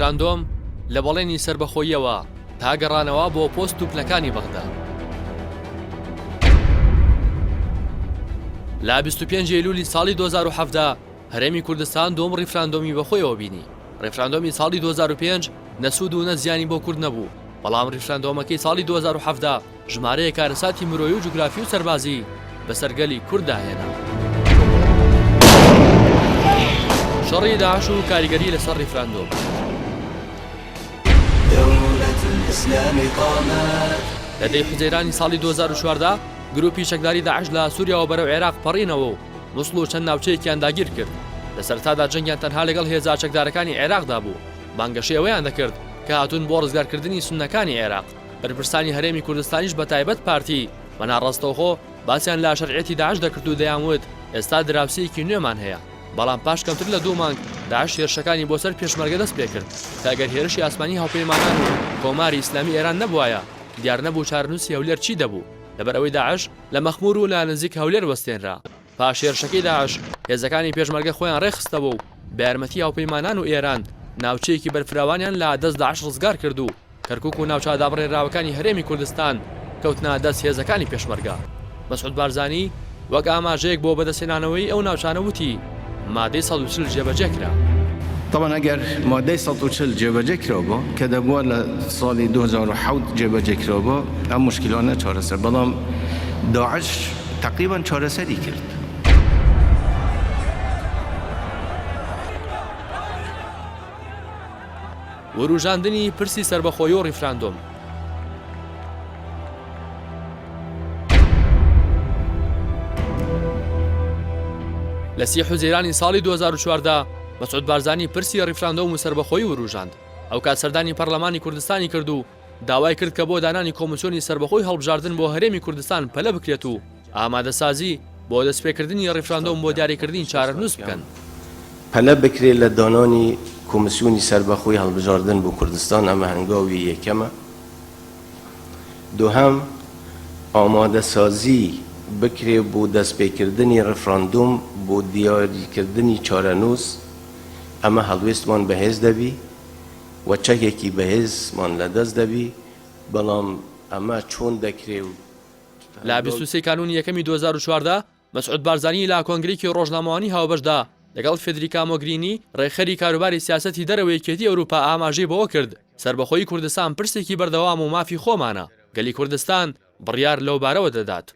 ڕیفراندۆم لە بەڵێنی سربەخۆییەوە تا گەڕانەوە بۆ پۆست و پلەکانی بەغدا. لا 25 ئەیلولی ساڵی 2017 هەرێمی کوردستان دۆم ڕیفراندۆمی بەخۆیەوە بینی. ڕیفراندۆمی ساڵی 2005 نەسوود و نەزیانی بۆ کورد نەبوو، بەڵام ڕیفراندۆمەکەی ساڵی 2017 ژمارەیە کارەساتی مرۆیی و جوگرافی و سەربازی بەسەرگەلی کوردداهێنا. شەڕی داعش و کاریگەری لەسەر ڕیفراندۆم. لە دەی حوزەیرانی ساڵی 2014 گروپی شەکداری داعش لە سووریا و بەرەو عێراق پەڕینەوە و موسڵ و چەند ناوچەیەکیان داگیر کرد. لە سەرەتادا جەنگیان تەنها لەگەڵ هێزا چەکدارەکانی عێراقدا بوو. بانگەشەی ئەوەیان دەکرد کە هاتوون بۆ ڕزگارکردنی سوننەکانی عێراق. بەرپرسانی هەرێمی کوردستانیش بە تایبەت پارتی بە ناڕاستەوخۆ باسییان لا شەرعەتی داعش دەکرد و دەیانوت ئێستا دراوسەیەکی نوێمان هەیە. بەڵام پاش کەمتر لە 2 مانگ داعش هێرشەکانی بۆ سەر پێشمەرگە دەست پێ کرد کە ئەگەر هێرشی ئاسمانی هاوپەیمانان و کۆماری ئیسلامی ئێران نەبووایە دیار نەبوو چارەنووسی هەولێر چی دەبوو، لەبەر ئەوەی داعش لە مەخمور و لە نزیک هەولێر وەستێنرا. پاش هێرشەکەی داعش هێزەکانی پێشمەرگە خۆیان ڕێخستەوە و بە یارمەتی هاوپەیمانان و ئێران ناوچەیەکی بەرفراوانیان لە دەست داعش ڕزگار کرد و کەرکووک و ناوچە دابڕێراوەکانی هەرێمی کوردستان کەوتنە دەست هێزەکانی پێشمەرگە. مەسعود بارزانی وەک ئاماژەیەک بۆ بەدەستهێنانەوەی ئەو ناوچانە وتی مادەی 140 جێبەجێ کرا. طبعا ئەگەر مادەی 140 جێبەجێ کرابوو کە دەبووە لە ساڵی 2007 جێبەجێ کرابوو ئەم مشکلانە چارەسەر، بەڵام داعش تقریبا چارەسەری کرد. وروژاندنی پرسی سربەخۆیی و ڕیفراندۆم. لە 30 حوزەیرانی ساڵی 2014 مەسعود بارزانی پرسی ڕیفراندۆم و سربەخۆیی وروژاند. ئەو کات سەردانی پەرلەمانی کوردستانی کرد و داوای کرد کە بۆ دانانی کۆمسیۆنی سربەخۆی هەڵبژاردن بۆ هەرێمی کوردستان پەلە بکرێت و ئامادەسازی بۆ دەستپێکردنی ڕیفراندۆم بۆ دیاریکردنی چارەنووس بکەن. پەلە بکرێت لە دانانی کۆمسیۆنی سربەخۆی هەڵبژاردن بۆ کوردستان، ئەمە هەنگاوی یەکەمە. دووهەم ئامادەسازی بکرێ بۆ دەستپێکردنی ڕیفراندۆم بۆ دیاریکردنی چارەنووس، ئەمە هەڵوێستمان بەهێز دەبی و چەکێکی بەهێزمان لەدەست دەبی، بەڵام ئەمە چۆن دەکرێ و لا 23 کانونی یەکەمی 2014 مەسعود بارزانی لا کۆنگرێکی ڕۆژنامەوانی هاوبەشدا لەگەڵ فێدریکا مۆگرینی ڕێخەری کاروباری سیاسەتی دەرەوەیەکێتی ئەوروپا ئاماژەی بەوە کرد سربەخۆیی کوردستان پرسێکی بەردەوام و مافی خۆمانە، گەلی کوردستان بڕیار لەو بارەوە دەدات.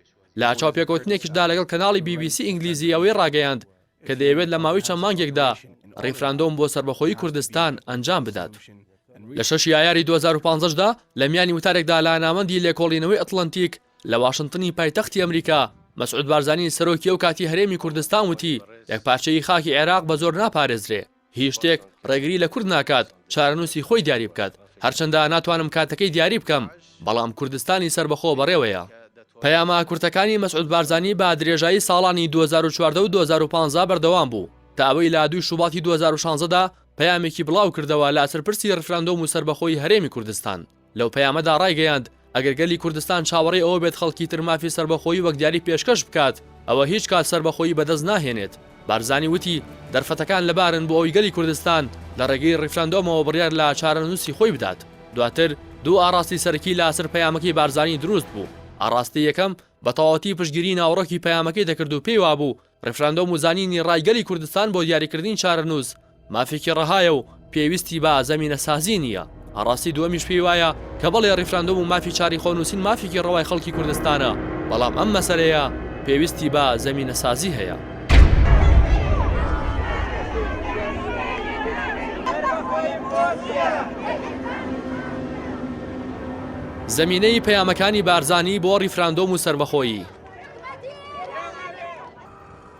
لا چاوپێکوتنێکیشدا لەگەڵ کەناڵی BBC ئینگلیزی ئەوەی ڕاگەیاند کە دەیەوێت لە ماوەی چەند مانگێکدا ڕیفراندۆم بۆ سربەخۆیی کوردستان ئەنجام بدات. لە 6 یاری 2015دا لە میانی وتارێکدا لە نامەندی لێکۆڵینەوەی ئەتڵەنتیک لە واشنگتنی پایتەختی ئەمریکا مەسعود بارزانی سەرۆکی ئەو کاتی هەرێمی کوردستان وتی یەکپارچەی خاکی عێراق بە زۆر ناپارێزرێ، هیچ شتێک ڕێگری لە کورد ناکات چارەنووسی خۆی دیاری بکات، هەرچەندە ناتوانم کاتەکەی دیاری بکەم، بەڵام کوردستانی سربەخۆ بەڕێوەیە. پەیامە کورتەکانی مەسعود بارزانی بە درێژایی ساڵانی 2014 و 2015 بەردەوام بوو تا ئەوەی لە 2 شوباتی 2016دا پەیامێکی بڵاو کردەوە لە سەرپرسی ڕیفراندۆم و سربەخۆی هەرێمی کوردستان. لەو پەیامەدا ڕایگەیاند ئەگەر گەلی کوردستان چاوەڕێی ئەوە بێت خەڵکی تر مافی سربەخۆیی وەک دیاری پێشکەش بکات ئەوە هیچ کات سربەخۆیی بەدەست ناهێنێت. بارزانی وتی دەرفەتەکان لەبارن بۆ ئەوی گەلی کوردستان لە ڕێگەی ڕیفراندۆمەوە بڕیار لە چارەنووسی خۆی بدات. دواتر دوو ئاراستی سەرەکی لە سەر پەیامەکەی بارزانی دروست بوو. ئاراستی یەکەم بە تەواوەتی پشتگیری ناوەڕۆکی پەیامەکەی دەکرد و پێی وابوو ڕیفراندۆم و زانینی ڕایگەلی کوردستان بۆ دیاریکردنی چارەنووس مافێکی ڕەهایە و پێویستی بە زەمینەسازی نییە. ئاراستی دووەمیش پێی وایە کە بەڵێ ڕیفراندۆم و مافی چاری خۆنووسین مافێکی ڕەوای خەڵکی کوردستانە، بەڵام ئەم مەسەلەیە پێویستی بە زەمینەسازی هەیە. زەمینەی پەیامەکانی بارزانی بۆ ڕیفراندۆم و سربەخۆیی.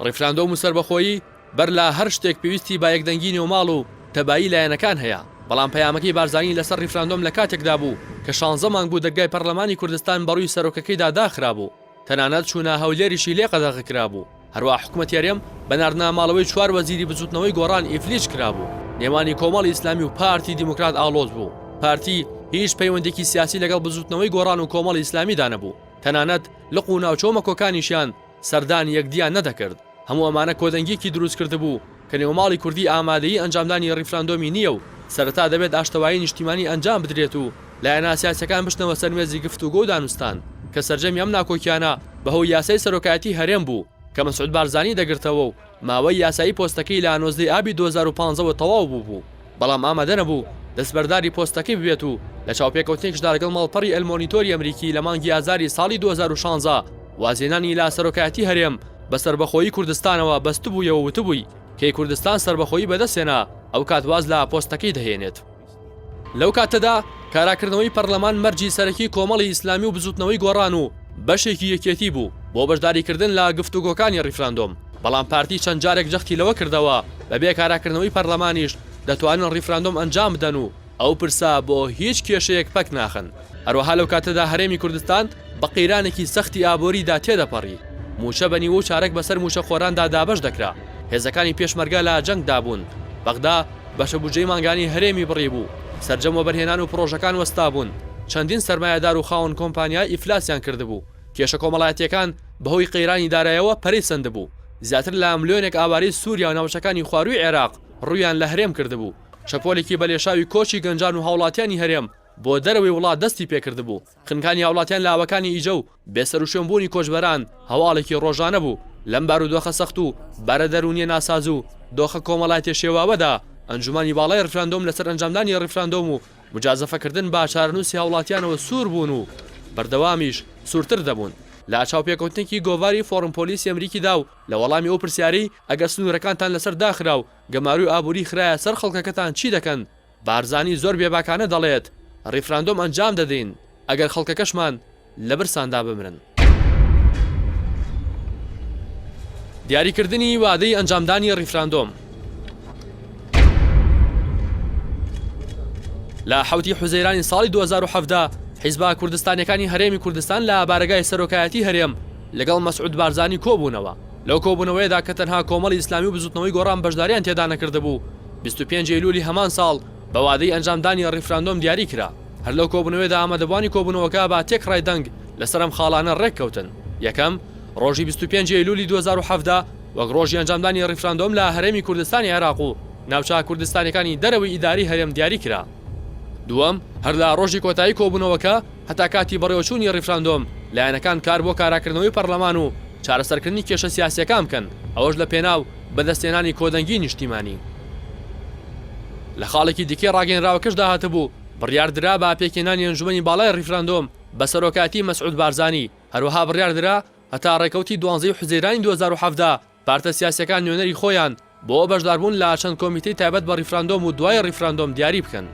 ڕیفراندۆم و سربەخۆیی بەر لە هەر شتێک پێویستی با یەکدەنگی نێوماڵ و تەبایی لایەنەکان هەیە، بەڵام پەیامەکەی بارزانی لەسەر ڕیفراندۆم لە کاتێکدا بوو کە 16 مانگ بوو دەرگای پەرلەمانی کوردستان بەڕووی سەرۆکەکەیدا داخرا بوو، تەنانەت چوونە هەولێریشی لێ قەدەغ کرا بوو. هەروە حکومەت یاریەم بە ناردناماڵەوەی 4 وەزیری بجووتنەوەی گۆڕان ئیفلیج کرا بوو. نێوانی کۆمەڵی ئیسلامی و پارتی دیموکرات ئاڵۆز بوو. پارتی هیچ پەیوەندێکی سیاسی لەگەڵ بجووتنەوەی گۆڕان و کۆمەڵی ئیسلامیدا نەبوو، تەنانەت لق و ناوچۆمە کۆکانیشیان سەردانی یەکدیان نەدەکرد. هەموو ئەمانە کۆدەنگێکی دروست کرده بوو کە نێوماڵی کوردی ئامادەیی ئەنجامدانی ڕیفراندۆمی نییە و سەرەتا دەبێت ئاشتەوایی نیشتیمانی ئەنجام بدرێت و لایەنە سیاسەکان بشنەوە سەرمێزی گفتوگۆ و دانوستان کە سەرجەمی ئەم ناکۆکیانە بەهۆی یاسای سەرۆکایەتی هەرێم بوو کە مەسعود بارزانی دەگرتەوە و ماوەی یاسایی پۆستەکەی لە 19 ئابی 2015 تەواو بوو بەڵام ئامادە نەبوو دەستبەرداری پۆستەکەی ببێت و لە چاوپێکەوتنێکشدا لەگەڵ ماڵپەڕی ئەلمۆنیتۆری ئەمریکی لە مانگی ئازاری ساڵی 2016 وازێنانی لا سەرۆکایەتی هەرێم بە سربەخۆیی کوردستانەوە بەستبوویەوە وتبووی کەی کوردستان سربەخۆیی بەدەستێنا ئەو کاتواز لە پۆستەکەی دەهێنێت. لەو کاتەدا کاراکردنەوەی پەرلەمان مەرجی سەرەکی کۆمەڵی ئیسلامی و بزوتنەوەی گۆڕان و بەشێکی یەکێتی بوو بۆ بەشداریکردن لە گفتوگۆکانی ڕیفراندۆم بەڵام پارتی چەند جارێک جەختی لەوە کردەوە بەبێ کاراکردنەوەی پەرلەمانیش دەتوانن ڕیفراندۆم ئەنجام بدەن و ئەو پرسا بۆ هیچ کێشەیەک پەک ناخن. هەروەها لەو کاتەدا هەرێمی کوردستان بە قەیرانێکی سەختی ئابۆریدا تێدەپەڕی موشە بەنیوە و چارەک بەسەر موشە خۆراندا دابەش دەکرا هێزەکانی پێشمەرگە لە جەنگدا بوون بەغدا بەشە بودجەی مانگانی هەرێمی بڕی بوو سەرجەم وەبەرهێنان و پرۆژەکان وەستا بوون چەندین سەرمایەدار و خاوەن کۆمپانیای ئیفلاسیان کردبوو کێشە کۆمەڵایەتیەکان بەهۆی قەیرانی دارایەوە پەرەی سندبوو زیاتر لە ملیۆنێک ئاواری سووریا و ناوچەکانی خواروی عێراق ڕوویان لە هەرێم کردبوو شەپۆلێکی بەلێشاوی کۆچی گەنجان و هاوڵاتیانی هەرێم بۆ دەرەوەی وڵات دەستی پێکرد بوو خنکانی هاوڵاتیان لە ئاوەکانی ئیجە و بێسەر و شوێنبوونی کۆچبەران هەواڵێکی ڕۆژانە بوو لەم بارودۆخە سەخت و بارە دەرونیە ناساز و دۆخە کۆمەڵایەتی شێواوەدا ئەنجومانی باڵای ڕیفراندۆم لەسەر ئەنجامدانی ڕیفراندۆم و مجازەفەکردن با چارەنووسی هاوڵاتیانەوە سوور بوون و بەردەوامیش سوورتر دەبوون لە چاوپێکەوتنێکی گۆڤاری فۆرم پۆلیسی ئەمریکیدا و لە وەڵامی ئەو پرسیارەی ئەگەر سنوورەکانتان لەسەر داخرا و گەماروی ئابووری خراە سەر خەڵکەکەتان چی دەکەن بارزانی زۆر بێباکانە دەڵێت ڕیفراندۆم ئەنجام دەدەین ئەگەر خەڵکەکەشمان لە برساندا بمرن. دیاریکردنی وادەی ئەنجامدانی ڕیفراندۆم لە حوتی حوزەیرانی ساڵی 2017 حیزبا کوردستانیەکانی هەرێمی کوردستان لە بارگای سەرۆکایەتی هەرێم لەگەڵ مەسعود بارزانی کۆبوونەوە لەو کۆبوونەوەیدا کە تەنها کۆمەڵی ئیسلامی و بزوتنەوەی گۆڕان بەشداریان تێدا نەکردبوو 25 ئەیلولی هەمان ساڵ بە وادەی ئەنجامدانی ڕیفراندۆم دیاری کرا هەر لەو کۆبوونەوەیدا ئامادەبوانی کۆبوونەوەکە با تێک ڕایدەنگ لەسەرم خاڵانە ڕێککەوتن یەکەم ڕۆژی 25 ئەیلولی 2017 وەک ڕۆژی ئەنجامدانی ڕیفراندۆم لە هەرێمی کوردستانی عێراق و ناوچە کوردستانیەکانی دەرەوەی ئیداری هەرێم دیاری کرا دووەم هەر لە ڕۆژی کۆتایی کۆبوونەوەکە هەتا کاتی بەڕێوەچوونی ڕیفراندۆم لایەنەکان کار بۆ کاراکردنەوەی پەرلەمان و چارەسەرکردنی کێشە سیاسیەکان بکەن ئەوەش لە پێناو بەدەستێنانی کۆدەنگی نیشتیمانی لە خاڵێکی دیکەی ڕاگەنراوەکەشدا هاتبوو بڕیاردرا بە پێکێنانی ئەنجومەنی باڵای ڕیفراندۆم بە سەرۆکاتی مەسعود بارزانی هەروەها بڕیاردرا هەتا ڕێکەوتی 12 حوزەیرانی 2017 پارتە سیاسیەکان نوێنەری خۆیان بۆ بەشداربوون لە چەند کۆمیتەی تایبەت بە ڕیفراندۆم و دوای ڕیفراندۆم دیاری بکەن.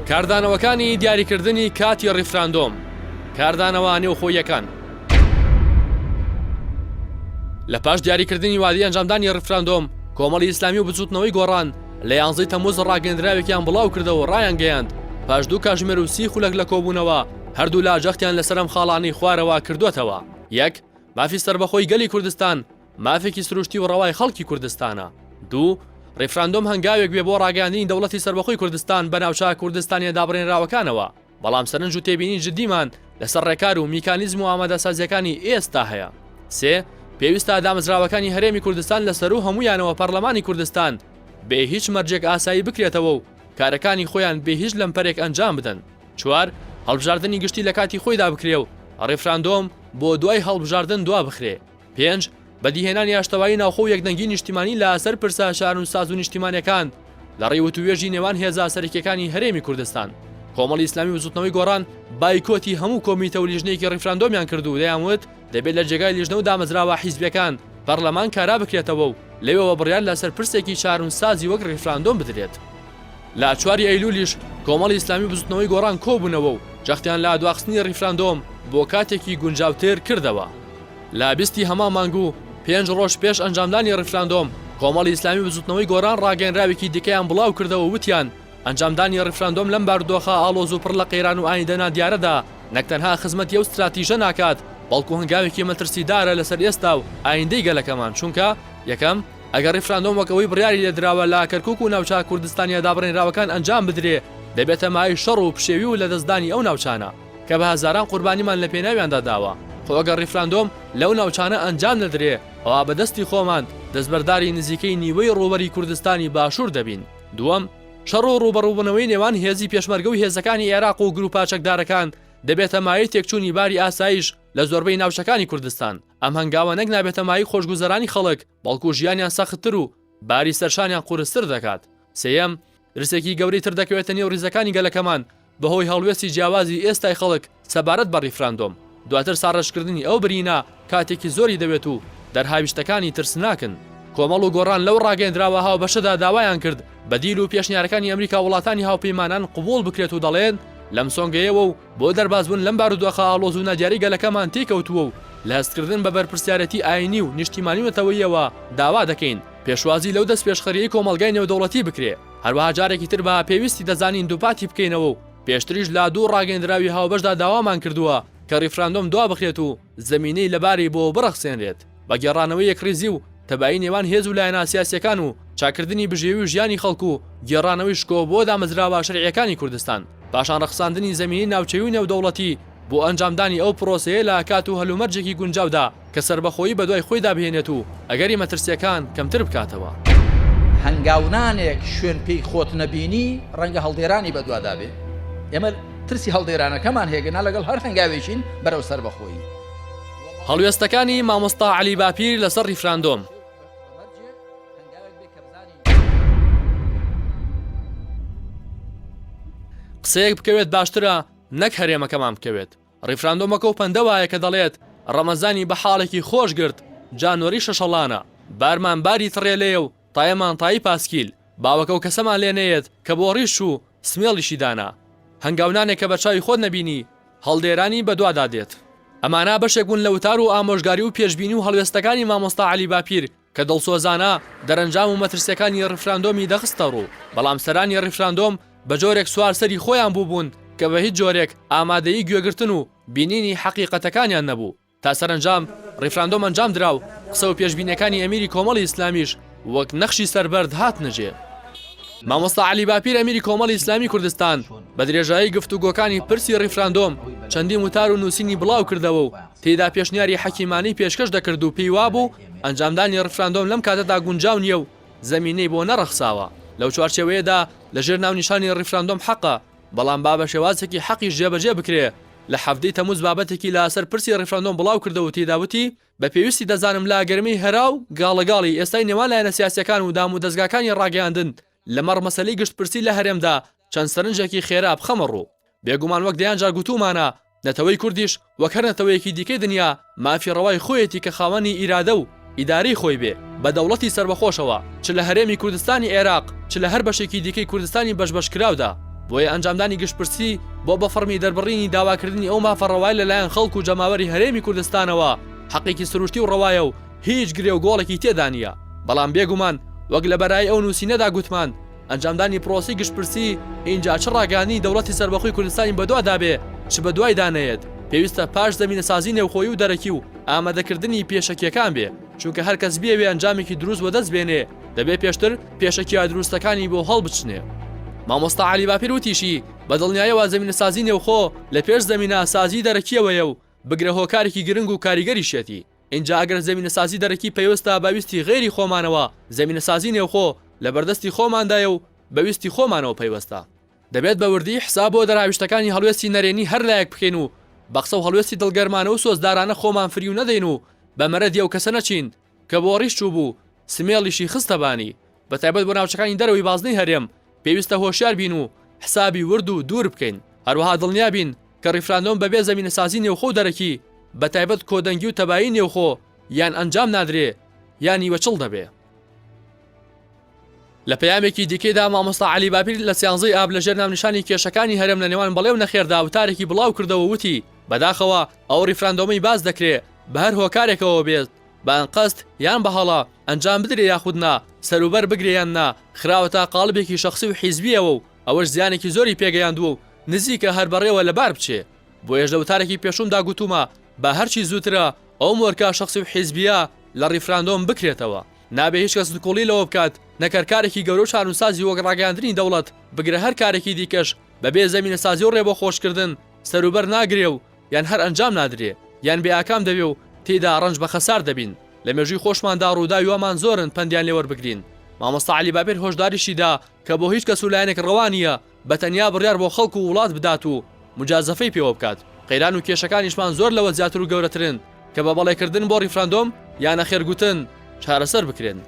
کاردانەوەکانی دیاریکردنی کاتی ڕیفراندۆم کاردانەوە نێوخۆیەکان لە پاش دیاریکردنی وادی ئەنجامدانی ڕیفراندۆم کۆمەڵی ئیسلامی و بچوتنەوەی گۆڕان لە 11 تەمووز ڕاگەندراوێکیان بڵاو کردەوە ڕایان گەیاند پاش دوو کاتژمێر و 30 خولەک لە کۆبوونەوە هەردوو لا جەختیان لەسەرم خاڵانی خوارەوە کردوێتەوە یەک مافی سەربەخۆی گەلی کوردستان مافێکی سروشتی و ڕەوای خەڵکی کوردستانە دوو ڕیفراندۆم هەنگاوێک بێ بۆ ڕاگەاندنی دەوڵەتی سەربەخۆی کوردستان بە ناوچە کوردستانیە دابڕێنراوەکانەوە بەڵام سەرنج و تێبینی جدیمان لەسەر ڕێکار و میکانیزم و ئامادەسازیەکانی ئێستا هەیە سێ پێویستە دامەزراوەکانی هەرێمی کوردستان لەسەر و هەمویانەوە پەرلەمانی کوردستان بێ هیچ مەرجێک ئاسایی بکرێتەوە و کارەکانی خۆیان بێ هیچ لەمپەرێک ئەنجام بدەن چوار هەڵبژاردننی گشتی لە کاتی خۆیدا بکرێ و ڕیفراندۆم بۆ دوای هەڵبژاردن دوا بخرێ پێنج بەدیهێنانی ئاشتەوایی ناوخۆ و یەکدەنگی نیشتیمانی لە ئەسەر پرسا شار و ساز و نیشتیمانیەکان لە ڕێوەتوێژی نێوان هێزا سەرکیەکانی هەرێمی کوردستان کۆمەڵی ئیسلامی و زوتنەوەی گۆڕان بایکۆتی هەموو کۆمیتە و لیژنەیەکی ڕیفراندۆمیان کردو دەیانوت دەبێت لە جێگای لیژنە و دامەزراوە حیزبیەکان پەرلەمان کارا بکرێتەوە و لەوێەوە بڕیار لەسەر پرسێکی چار و سازی وەک ڕیفراندۆم بدرێت لە 4 ئەیلولیش کۆمەڵی ئیسلامی و بزوتنەوەی گۆڕان کۆبوونەوە و جەختیان لە دواخستنی ڕیفراندۆم بۆ کاتێکی گونجاوتر کردەوە لە 20 هەمان مانگو 5 ڕۆژ پێش ئەنجامدانی ڕیفراندۆم کۆمەڵی ئیسلامی و بزوتنەوەی گۆڕان ڕاگەنراوێکی دیکەیان بڵاو کردەوە وتیان ئەنجامدانی ڕیفراندۆم لەم بارودۆخە ئاڵۆز و پڕ لە قەیران و ئایندەنا دیارەدا نەکتەنها خزمەتی ئەو استراتیژە ناکات بەڵکو هەنگاوێکی مەترسیدارە لەسەر ئێستا و ئایندەی گەلەکەمان چونکە یەکەم ئەگەر ڕیفراندۆم وەکەوەی بڕیاری لێدراوە لە کەرکووک و ناوچە کوردستانیە دابڕێنراوەکان ئەنجام بدرێ دەبێتە مای شەڕ و پشێوی و لە دەستدانی ئەو ناوچانە کە بە هەزاران قوربانیمان لە پێناویاندا داوە خۆگە ڕیفراندۆم لەو ناوچانە ئەنجام نەدرێ ئەوە بەدەستی خۆمان دەستبەرداری نزیکەی نیوەی ڕووبەری کوردستانی باشوور دەبین. دووەم، شەڕ و ڕوبەڕووبوونەوەی نێوان هێزی پێشمەرگە و هێزەکانی عێراق و گروپا چەکدارەکان دەبێتە مایەی تێکچوونی باری ئاسایش لە زۆربەی ناوچەکانی کوردستان. ئەم هەنگاوە نەک نابێتە مایەی خۆشگوزەرانی خەڵک، بەڵکو ژیانیان سەختتر و باری سەرشانیان قورستر دەکات. سێیەم، رسێکی گەورەی تر دەکەوێتە نێو ڕیزەکانی گەلەکەمان بەهۆی هەڵوێستی جیاوازی ئێستای خەڵک سەبارەت بە ڕیفراندۆم. دواتر ساڕەشکردنی ئەو برینە کاتێکی زۆری دەوێت و دەرهاویشتەکانی ترسناکن. کۆمەڵ و گۆڕان لەو ڕاگەندراوە هاوبەشەدا داوایان کرد بەدیل و پێشنیارەکانی ئەمریکا وڵاتانی هاوپەیمانان قبول بکرێت و دەڵێن لەم سۆنگەیەوە و بۆ دەربازبوون لەم بارودۆخە ئاڵۆز و نادیاری گەلەکەمان تێکەوتووە و لە هەستکردن بە بەرپرسیارەتی ئاینی و نیشتیمانی وتەوەیەوە داوا دەکەین پێشوازی لەو دەست پێشخەریەی کۆمەلگای نێودەوڵەتی بکرێ. هەروەها جارێکی تر بە پێویستی دەزانین دووپاتی بکەینەوە و پێشتریش لا دوو ڕاگەندراوی هاوبەشدا داوامان کردووە کە ڕیفراندۆم دوا بخرێت و زەمینەی لەبارەی بۆ بڕەخسێنرێت بە گێڕانەوەی یەکڕیزی و تەبایی نێوان هێز و لایەنە سیاسیەکان و چاکردنی بژێوی و ژیانی خەڵکو و گێڕانەوەی شکۆ بۆ دامەزراوە شەرعیەکانی کوردستان، پاشان ڕەخساندنی زەمینی ناوچەی و نێودەوڵەتی بۆ ئەنجامدانی ئەو پرۆسەیە لە کات و هەلومەرجێکی گونجاودا کە سەربەخۆیی بەدوای خۆیدا بهێنێت و ئەگەری مەترسیەکان کەمتر بکاتەوە. هەنگاونانێک شوێن پێی خۆت نەبینی ڕەنگە هەڵدێرانی بەدوادا بێ. ئێمە ترسی هەڵدێرانەکەمان هێگەنا لەگەڵ هەر هەنگاوێکین بەرەو سەربەخۆیی. هەڵوێستەکانی مامۆستا عەلی باپیر لەسەر ڕیفراندۆم. قسەیەک بکەوێت باشترە نەک هەرێمەکەمان بکەوێت. ڕیفراندۆمەکە و پەندە وایە کە دەڵێت ڕەمەزانی بە حاڵێکی خۆش گرت، جانۆری شەشەڵانە، بارمان باری تڕێ لێ و تایەمان تایی پاسکیل، باوەکە و کەسەمان لێنەیەت کە بۆ ڕیش و سمێڵیشی دانا. هەنگاونانێک کە بە چاوی خۆت نەبینی هەڵدێرانی بەدوادا دێت. ئەمانە بەشێک بوون لە وتار و ئامۆژگاری و پێشبینی و هەڵوێستەکانی مامۆستا عەلی باپیر کە دڵسۆزانە دەرەنجام و مەترسیەکانی ڕیفراندۆمی دەخستە ڕوو. بەڵام سەرانی ڕیفراندۆم بە جۆرێک سوار سەری خۆیان بووبوون کە بە هیچ جۆرێک ئامادەیی گوێگرتن و بینینی حەقیقەتەکانیان نەبوو. تا سەرنجام ڕیفراندۆم ئەنجام درا و قسە و پێشبینیەکانی ئەمیری کۆمەڵی ئیسلامیش وەک نەخشی سەربەرد هات نەجێ. مامۆستا عەلی باپیر ئەمیری کۆمەڵی ئیسلامی کوردستان بە درێژایی گفتوگۆکانی پرسی ڕیفراندۆم چەندین وتار و نووسینی بڵاو کردەوە و تێدا پێشنیاری حەکیمانەی پێشکەش دەکرد و پێی وابوو ئەنجامدانی ڕیفراندۆم لەم کاتەدا گونجاو نییە و زەمینەی بۆ نەڕەخساوە. لەو چوارچێوەیەدا لەژێر ناونیشانی ڕیفراندۆم حەقە، بەڵام بابە شێوازێکی حەقی جێبەجێ بکرێ. لە هەفتەی تەمووز بابەتێکی لەسەر پرسی ڕیفراندۆم بڵاو کردەوە و تێداوتی بە پێویستی دەزانم لا گەرمەی هەرا و گاڵەگاڵی ئێستای نێوان لایەنە سیاسیەکان و دام و دەستگاکانی ڕاگەیاندن لەمەڕ مەسەلەی گشتپرسی لە هەرێمدا چەند سەرنجێکی خێرا بخەمە ڕوو. بێگومان وەک دەیان جار گوتومانە نەتەوەی کوردیش وەک هەر نەتەوەیەکی دیکەی دنیا مافی ڕەوای خۆیەتی کە خاوەنی ئیرادە و ئیداری خۆی بێ بە دەوڵەتی سربەخۆشەوە چ لە هەرێمی کوردستانی عێراق چ لە هەر بەشێکی دیکەی کوردستانی بەشبەشکراودا. بۆیە ئەنجامدانی گشتپرسی بۆ بە فەرمی دەربڕینی داواکردنی ئەو مافەڕەوای لەلایەن خەڵک و جەماوەری هەرێمی کوردستانەوە حەقێکی سروشتی و ڕەوایە و هیچ گرێ و گۆڵێکی تێدا نییە. بەڵام بێگومان وەک لە بەرای ئەو نووسینەدا گوتمان ئەنجامدانی پرۆسی گشتپرسی اینجا چ ڕاگەیاندنی دەوڵەتی سەربەخۆی کوردستانی بەدوادا بێ چ بەدوای دانەیەت پێویستە پاش زەمینەسازی نێوخۆیی و دەرەکی و ئامادەکردنی پێشەکیەکان بێ، چونکە هەر کەس بێوێ ئەنجامێکی دروست بۆ دەست بێنێ دەبێت پێشتر پێشەکیە دروستەکانی بۆ هەڵبچنێ. مامۆستا عەلی باپیر وتیشی بە دڵنیاییەوە زەمینەسازی نێوخۆ لە پێش زەمینەسازی دەرەکیەوەیە و بگرە هۆکارێکی گرنگ و کاریگەری شێتی. اینجا ئەگەر زەمینەسازی دەرەکی پێویستە بەویستی غێری خۆمانەوە زەمینەسازی نێوخۆ لە بەردەستی خۆماندایە و بەویستی خۆمانەوە پەیوەستە. دەبێت بە وردی حساب بۆ دەراویشتەکانی هەڵوێستی نەرێنی هەر لایەک بکەین و بەقسە و هەڵوێستی دڵگەرمانە و سۆزدارانە خۆمان فری و نەدەین و بە مەرەدیە و کەسە نەچین کە بۆ ڕیش چوو بوو سمێڵیشی خستەبانی. بەتایبەت بۆ ناوچەکانی دەرەوەی بازنەی هەرێم پێویستە هۆشیار بین و حسابی ورد و دوور بکەین. هەروەها دڵنیا بین کە ڕیفراندۆم بەبێ زەمینەسازی نێوخۆ و دەرەکی بەتایبەت کۆدەنگی و تەبایی نێوخۆ یان ئەنجام نادرێ یان نیوەچڵ دەبێ. لە پەیامێکی دیکەیدا مامۆستا عەلی باپیر لە سیانزەی ئاب لەژێر ناونیشانی کێشەکانی هەرێم لە نێوان بەڵێو نەخێردا وتارێکی بڵاو کردەوە وتی بەداخەوە ئەو ڕیفراندۆمی باز دەکرێت بە هەر هۆکارێکەوە بێت بە ئەنقەست یان بە هەڵا ئەنجام بدرێ یاخودنا سەروبەر بگرێ یان نا خراوەتە قاڵبێکی شەخسی و حیزبیەوە و ئەوەش زیانێکی زۆری پێگەیاندووە و نزیکە هەر بەڕێوە لەبار بچێ. بۆیەش لە وتارێکی پێشومدا گوتومە بە هەرچی زووترە ئەو مۆرکە شەخسی و حیزبیە لە ڕیفراندۆم بکرێتەوە. نابێ هیچ کەس دکۆڵی لەوە بکات نەکەرکارێکی گەورە و شانوسازی وەک ڕاگەیاندنی دەوڵەت بگرە هەر کارێکی دیکەش بەبێ زەمینەسازی و ڕێبە خۆشکردن سەروبەر ناگرێ و یان هەر ئەنجام نادرێ یان بێئاکام دەبێ و تێدا ڕەنج بە خەسار دەبین لە مێژووی خۆشماندا ڕووداوی وامان زۆرن پندیان لێوە بگرین مامۆستا عەلی بابیر هۆشداریشیدا کە بۆ هیچ کەس و لایەنێک ڕەوانیە بەتەنیا بڕیار بۆ خەڵک و وڵات بدات و مجازەفەی پێوە بکات قەیران و کێشەکانیشمان زۆر لەوە زیاتر و گەورەترن کە بە بەڵێکردن بۆ ڕیفراندۆم یانە خێرگوتن چارەسەر بکرێن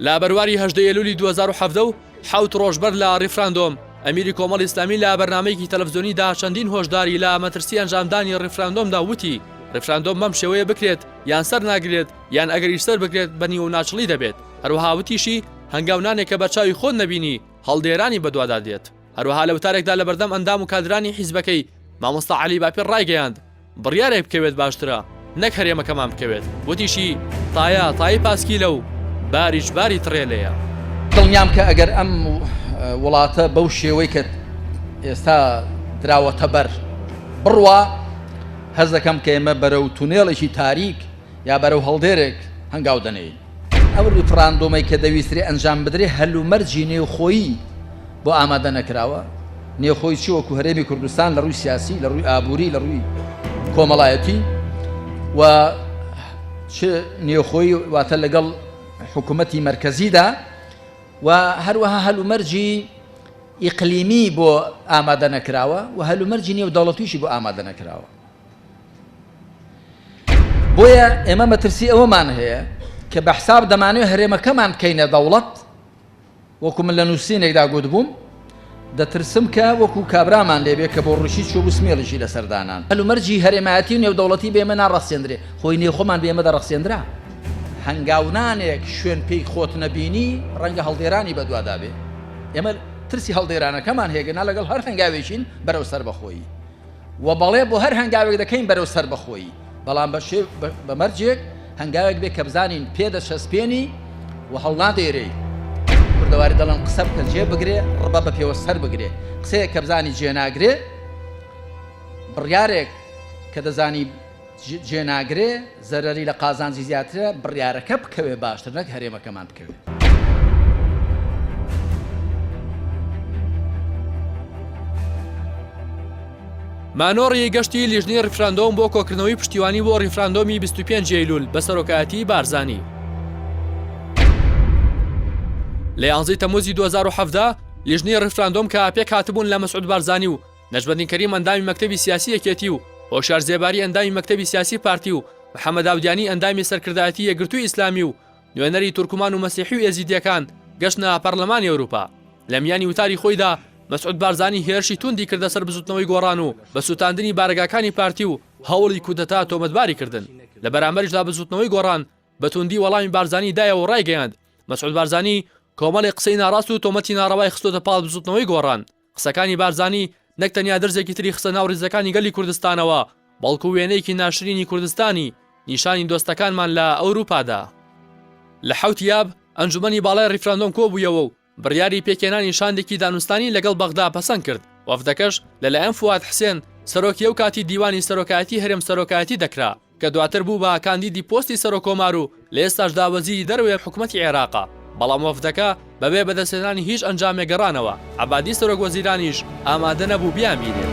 لە بەرواری 18 ئێلولی 2017 حوت ڕۆژبەر لە ڕیفراندۆم ئەمیری کۆمەڵی ئیسلامی لە بەرنامەیەکی تەلەڤیزیۆنیدا چەندین هۆشداری لە مەترسی ئەنجامدانی ڕیفراندۆمدا وتی ڕیفراندۆم بەم شێوەیە بکرێت یان سەر ناگرێت یان ئەگەریش سەر بکرێت بە نیوە ناچڵی دەبێت هەروەها وتیشی هەنگاونانێک کە بەچاوی خۆت نەبینی هەڵدێرانی بەدووادا دێت هەروەها لە وتارێکدا لە بەردەم ئەندام و کادرانی حیزبەکەی مامۆستا عەلی باپیر ڕایگەیاند بڕیارێک بکەوێت باشترە نەک هەرێمەکەمان بکەوێت وتیشی تایە پاسکی لەو باریش باری تڕێلەیە دڵنیام کە ئەگەر ئەم وڵاتە بەو شێوەی کە ئێستا دراوەتە بەر بڕوا هەز دەکەم کە ئێمە بەرەو تونێڵێکی تاریک یا بەرەو هەڵدێرێک هەنگاو دەنێین ئەو ریفراندۆمەی کە دەویستری ئەنجام بدرێ هەلومەرجی نێوخۆیی بۆ ئامادە نەکراوە نێوخۆی چی وەکو هەرێمی کوردستان لە ڕووی سیاسی لە ڕووی ئابووری لە ڕووی کۆمەڵایەتی و چ نێوخۆی واتە لەگەڵ حکوومەتی مەرکەزیدا و هەروەها هەلومەرجی ئیقلیمی بۆ ئامادە نەکراوە و هەلومەرجی نێو دەوڵەتیشی بۆ ئامادە نەکراوە بۆیە ئێمە مەترسی ئەوەمان هەیە کە بە حساب دەمانوێت هەرێمەکەمان بکەینە دەوڵەت وەکو من لە نووسینێکدا گوت بووم دەترسم کە وەکو کابرامان لێبێ کە بۆ ڕوشی چۆ بسمێڵشی لەسەردانان هەلومەرجی هەرێمایەتی و نێودەوڵەتی بێمە ناڕەسێنرێ خۆی نێوخۆمان بێمە دەڕەسێنرا هەنگاونانێک شوێن پێی خۆت نەبینی ڕەنگە هەڵدێرانی بەدوادا بێ ئێمە ترسی هەڵدێرانەکەمان هێگەنا لەگەڵ هەر هەنگاوێکین بەرەو سەر بەخۆیی و بەڵێ بۆ هەر هەنگاوێک دەکەین بەرەو سەر بەخۆیی بەڵام بە مەرجێک هەنگاوێک بێ کە بزانین پێدەشەسپێنی و هەڵنادێرێ کوردەواری دەڵێن قسە بکە جێ بگرێ ڕبە بە پێوە سەر بگرێ قسەیەک کە بزانی جێ ناگرێ بڕیارێک کە دەزانی جێ ناگرێ زەرەری لە قازانجی زیاترە بڕیارەکە بکەوێ باشتر نەک هەرێمەکەمان بکەوێ مانۆڕی گەشتی لیژنەی ڕیفراندۆم بۆ کۆکردنەوەی پشتیوانی بۆ ڕیفراندۆمی 25 ئەیلول بە سەرۆکایەتی بارزانی لە 11 تەموزی 2017 لیژنەی ڕیفراندۆم کە پێک هاتبوون لە مەسعود بارزانی و نەجمەدین کەریم ئەندامی مەکتەبی سیاسی یەکێتی و هۆشار زێباری ئەندامی مەکتەبی سیاسی پارتی و محەممەد داودیانی ئەندامی سەرکردایەتی یەکگرتووی ئیسلامی و نوێنەری تورکمان و مەسیحی و ئێزیدیەکان گەشتە پەرلەمانی ئەوروپا لە میانی وتاری خۆیدا مەسعود بارزانی هێرشی توندی کردە سەر بزوتنەوەی گۆڕان و بە سوتاندنی بارگاکانی پارتی و هەوڵی کودەتا تۆمەتباری کردن لە بەرامبەریشدا بزوتنەوەی گۆڕان بە توندی وەڵامی بارزانی دایەوە ڕایگەیاند مەسعود بارزانی کۆمەڵی قسەی ناڕاست و تۆمەتی ناڕەوای خستۆتە پاڵ بزوتنەوەی گۆڕان قسەکانی بارزانی نەک تەنیا دەرزێکی تری خستە ناو ڕیزەکانی گەلی کوردستانەوە بەڵکو وێنەیەکی ناشرینی کوردستانی نیشانی دۆستەکانمان لە ئەوروپادا لە حوت یاب ئەنجومەنی باڵای ڕیفراندۆم کۆبوویەوە و بڕیاری پێکێنانی شاندێکی دانوستانی لەگەڵ بەغدا پەسەند کرد وەفدەکەش لەلایەن فواد حسێن سەرۆکی ئەو کاتی دیوانی سەرۆکایەتی هەرێم سەرۆکایەتی دەکرا کە دواتر بوو بە کاندیدی پۆستی سەرۆکۆمار و لە ئێستاشدا وەزیری دەروێ حکوومەتی عێراقا بەڵام وەفدەکە بەبێ بەدەستێنانی هیچ ئەنجامێک گەڕانەوە عەبادی سەرۆک وەزیرانیش ئامادە نەبوو بیانبینێت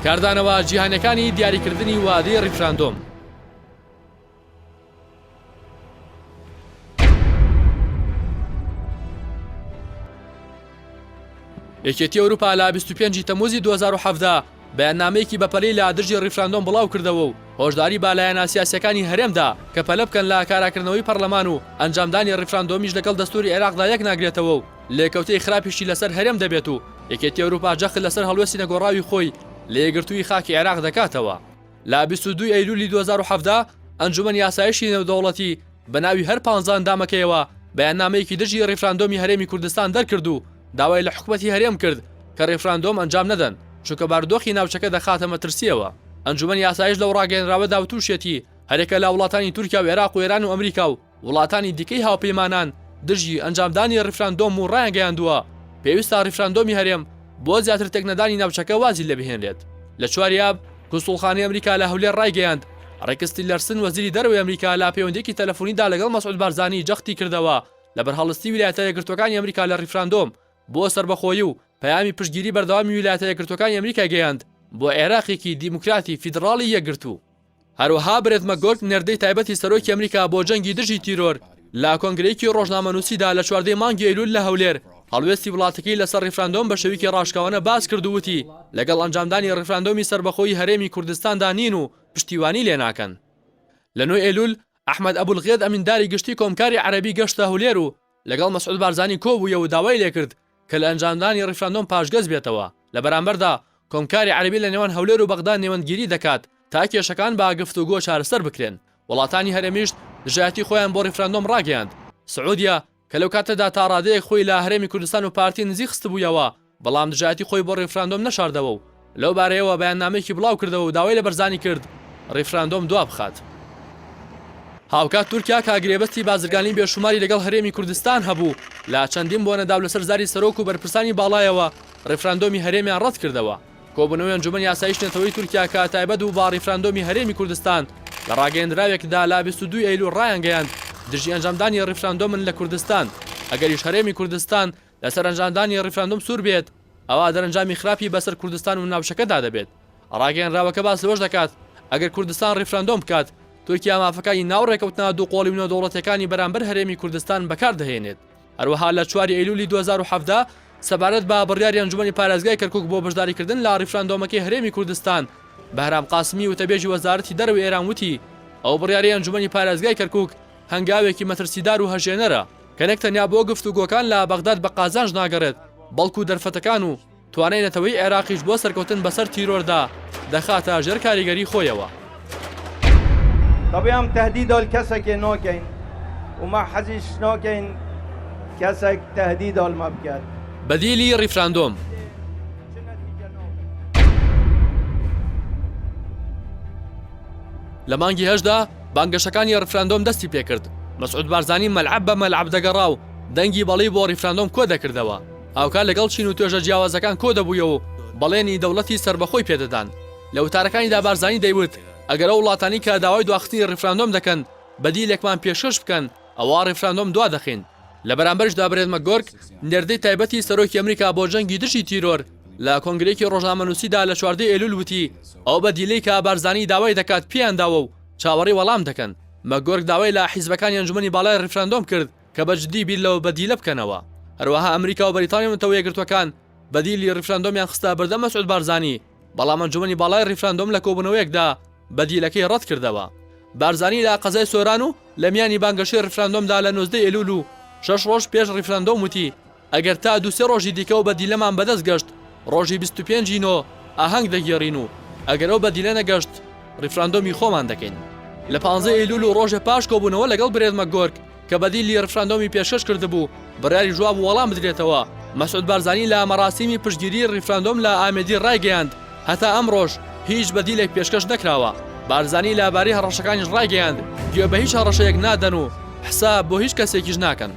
کاردانەوە جیهانەکانی دیاریکردنی وادەی ڕیفراندۆم یەکێتی ئەوروپا لە 25 تەموزی 2017 بەیاننامەیەکی بەپەلەی لە دژی ڕیفراندۆم بڵاو کردەوە و هۆشداری بالایەنە سیاسیەکانی هەرێمدا کە پەلە بکەن لە کاراکردنەوەی پەرلەمان و ئەنجامدانی ڕیفراندۆمیش لەگەڵ دەستوری عێراقدا یەک ناگرێتەوە و لێکەوتەی خراپیشی لەسەر هەرێم دەبێت و یەکێتی ئەوروپا جەخت لەسەر هەڵوێستی نەگۆڕاوی خۆی لە یەکگرتووی خاکی عێراق دەکاتەوە لە 22 ئەیلولی 2017 ئەنجومەن یاسایشی نێودەوڵەتی بە ناوی هەر 15 ئەندامەکەیەوە بەیاننامەیەکی دژی ڕیفراندۆمی هەرێمی کوردستان دەرکرد و داوای لە حکوومەتی هەرێم کرد کە ڕیفراندۆم ئەنجام نەدەن چونکە باردۆخی ناوچەکە دەخاتە مەترسیەوە ئەنجومەن یاسایش لەو ڕاگەیەنراوەدا و تووشێتی هەرێکە لە وڵاتانی تورکیا و عێراق و ئێران و ئەمریکا و وڵاتانی دیکەی هاوپەیمانان دژی ئەنجامدانی ڕیفراندۆم و ڕایانگەیاندووە پێویستە ڕیفراندۆمی هەرێم بۆ زیاتر تێکنەدانی ناوچەکە وازی لێ بهێنرێت لە چواریاب کونسوڵخانەی ئەمریکا لە هەولێر ڕایگەیاند ڕێکستی لەرسن وەزیری دەرەوەی ئەمریکا لە پەیوەندیەکی تەلەفۆنیدا لەگەڵ مەسعود بارزانی جەختی کردەوە لە بەرهەڵستی ویلایەتە یەکگرتوەکانی ئەمریکا لە ڕیفراندۆم بۆ سەربەخۆیی و پەیامی پشتگیری بەردەوامی ویلایەتە یەکگرتوەکانی ئەمریکا گەیاند بۆ عێراقێکی دیموکراتی فیدراڵی یەکگرتوو. هەروەها برێت مەگۆرک نێردەی تایبەتی سەرۆکی ئەمریکا بۆ جەنگی دژی تیرۆر لە کۆنگرەیەکی ڕۆژنامەنووسیدا لە 14 مانگی ئەیلول لە هەولێر هەڵوێستی وڵاتەکەی لەسەر ڕیفراندۆم بە شێوەیەکی ڕاشکاوانە باس کردووتی لەگەڵ ئەنجامدانی ڕیفراندۆمی سربەخۆیی هەرێمی کوردستاندا نین و پشتیوانی لێ ناکەن. لە 9 ئەیلول ئەحمەد ئەبولغێد ئەمینداری گشتی کۆمکاری عەرەبی گەشتە هەولێر و لەگەڵ مەسعود بارزانی کۆبوویە و داوای لێکرد کە لە ئەنجامدانی ڕیفراندۆم پاشگەز بێتەوە. لە بەرامبەردا کۆمکاری عەرەبی لە نێوان هەولێر و بەغدا نێوەندگیری دەکات تا کێشەکان بە گفتوگۆ چارەسەر بکرێن. وڵاتانی هەرێمیشت دژایەتی خۆیان بۆ ڕیفراندۆم ڕاگەیاند. سعودیا کە لەو کاتەدا تا ڕادەیەک خۆی لە هەرێمی کوردستان و پارتی نزیک خست بوویەوە بەڵام دژایەتی خۆی بۆ ڕیفراندۆم نەشاردەوە و لەو بارەیەوە بەیاننامەیەکی بڵاو کردەوە و داوای لە بەرزانی کرد ڕیفراندۆم دوا بخات. هاوکات تورکیا کاگرێبەستی بازرگانی بێشوماری لەگەڵ هەرێمی کوردستان هەبوو لە چەندین بۆ نەداو لەسەر زاری سەرۆک و بەرپرسانی باڵایەوە ڕیفراندۆمی هەرێمیان ڕەت کردەوە. کۆبوونەوەی ئەنجومەن یاسایی شنێتەوەی تورکیا کە تایبەت و با ڕیفراندۆمی هەرێمی کوردستان لە ڕاگەیەندراوێکدا لا 22 ئەیلول ڕایان گەیاند دژی ئەنجامدانی ڕیفراندۆمن لە کوردستان ئەگەریش هەرێمی کوردستان لەسەر ئەنجامدانی ڕیفراندۆم سوور بێت ئەوە دەرەنجامی خراپی بەسەر کوردستان و ناوچەکەدا دەبێت. ڕاگەیەنراوەکە باس لەوەش دەکات ئەگەر کوردستان ڕیفراندۆم بکات تورکیا مافەکانی ناوڕێکەوتنا دوو قۆڵی و نەودەوڵەتیەکانی بەرامبەر هەرێمی کوردستان بەکاردەهێنێت. هەروەها لە 4 ئەیلولی 2017 سەبارەت بە بڕیاری ئەنجومەنی پارێزگای کەرکووک بۆ بەشداریکردن لە ڕیفراندۆمەکەی هەرێمی کوردستان بەهرام قاسمی وتەبێژی وەزارەتی دەرەوەی ئێران وتی ئەو بڕیاری ئەنجومەنی پارێزگای کەرکووک هەنگاوێکی مەترسیدار و هەژێنەرە کە نەک تەنیا بۆ گفتوگۆکان لە بەغداد بە قازانج ناگەڕێت بەڵکو دەرفەتەکان و توانای نەتەوەی عێراقیش بۆ سەرکەوتن بەسەر تیرۆردا دەخاتە ژێر کاریگەری خۆیەوە. طبعا تهديد الكسك نوكين وما حزش نوكين كسك تهديد المبكر بەدیلی ڕیفراندۆم. لە مانگی هەشدا بانگەشەکانی ڕیفراندۆم دەستی پێکرد. مەسعود بارزانی مەلعەب بە مەلعەب دەگەڕا و دەنگی بەڵی بۆ ڕیفراندۆم کۆ دەکردەوە. هاوکار لەگەڵ چین و توێژە جیاوازەکان کۆ دەبوویەوە و بەڵێنی دەوڵەتی سربەخۆی پێدەدان. لە وتارەکانیدا بارزانی دەیوت ئەگەر ئەو وڵاتانی کە داوای دواخستنی ڕیفراندۆم دەکەن بەدیلێکمان پێشکەش بکەن ئەوە ڕیفراندۆم دوا دەخین. لە بەرامبەرشدا برێت مەگۆرک نێردەی تایبەتی سەرۆکی ئەمریکا بۆ جەنگی دژی تیرۆر لە کۆنگرەیەکی ڕۆژنامەنووسیدا لە 14 ئەیلول وتی ئەو بەدیلەی کە بارزانی داوای دەکات پێیانداوە و چاوەڕی وەڵام دەکەن. مەگۆرک داوای لە حیزبەکانی ئەنجومەنی باڵای ڕیفراندۆم کرد کە بەجددی بیر لەوە بەدیلە بکەنەوە. هەروەها ئەمریکا و بەریتانیا نەتەوە یەکگرتوەکان بەدیلی ڕیفراندۆمیان خستە بەردەم مەسعود بارزانی بەڵام ئەنجومەنی باڵای ڕیفراندۆم لە کۆبوونەوەیەکدا بەدیلەکەی ڕەت کردەوە. بارزانی لە قەزای سۆران و لە میانی بانگەشەی ڕیفراندۆمدا لە 19 ئەیلول و 6 ڕۆژ پێش ڕیفراندۆم وتی ئەگەر تا 2-3 ڕۆژی دیکە و بەدیلەمان بەدەست گەشت ڕۆژی 25 نۆ ئاهەنگ دەگێڕین و ئەگەر ئەو بەدیلە نەگەشت ڕیفراندۆمی خۆمان دەکەین. لە 15 ئەیلول و ڕۆژە پاش کۆبوونەوە لەگەڵ برێت مەگۆرک کە بەدیلی ڕیفراندۆمی پێشکەش کردبوو بڕیاری جواب وەڵام بدرێتەوە. مەسعود بارزانی لە مەراسیمی پشتگیری ڕیفراندۆم لە ئامێدی ڕایگەیاند هەتا ئەمڕۆژ هیچ بەدیلێک پێشکەش نەکراوە. بارزانی لەبارەی هەڕەشەکانیش ڕایگەیاند گوێ بە هیچ هەڕەشەیەک نادەن و حساب بۆ هیچ کەسێکیش ناکەن.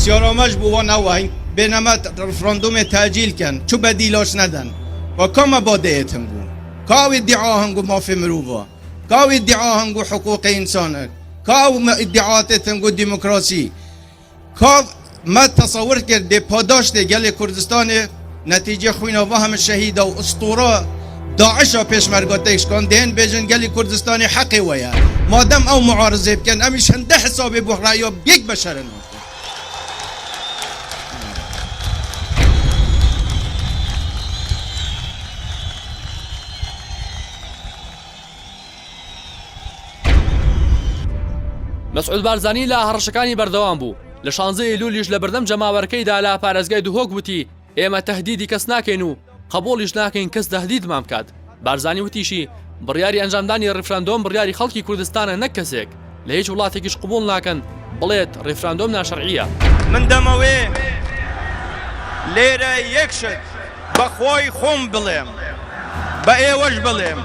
سیارامەش بووە نەوەین بێنەمە ڕفراندۆمێ تاجیلکەن چوو بەدیلۆش نەدەن و کۆمە بۆدەیەتم بوو کاو ادعا هەنگو مافی مرۆڤە کاو ادعا هەنگو حقوقی ئینسانە کاو ادعاات هەنگو دیموکراسی کاو ما تصور کرد پاداشت گەلی کوردستانê نەتیجە خوینەوە هەمە شەهیدە و ئوستورە داعشە پێشمەرگۆتێکش کۆن دێن بێژن گەلی کوردستانی حەقی وەیە مادەم ئەو معارزێ بکەن ئەمیش هەندە حسابێ بۆ ڕایۆ یەک بەشەرن. مەسعود بارزانی لە هەڕەشەکانی بەردەوام بوو. لە 16 ئەیلولیش لە بەردەم جەماوەرەکەیدا لە پارێزگای دوهۆک وتی ئێمە تەهدیدی کەس ناکەین و قبوڵیش ناکەین کەس تەهدیدمان بکات. بارزانی وتیشی بڕیاری ئەنجامدانی ڕیفراندۆم بڕیاری خەڵکی کوردستانە نەک کەسێک لە هیچ وڵاتێکیش قبوڵ ناکەن بڵێت ڕیفراندۆم ناشەرعیە. من دەمەوێ لێرە یەکشت بەخۆی خۆم بڵێم بە ئێوەش بڵێم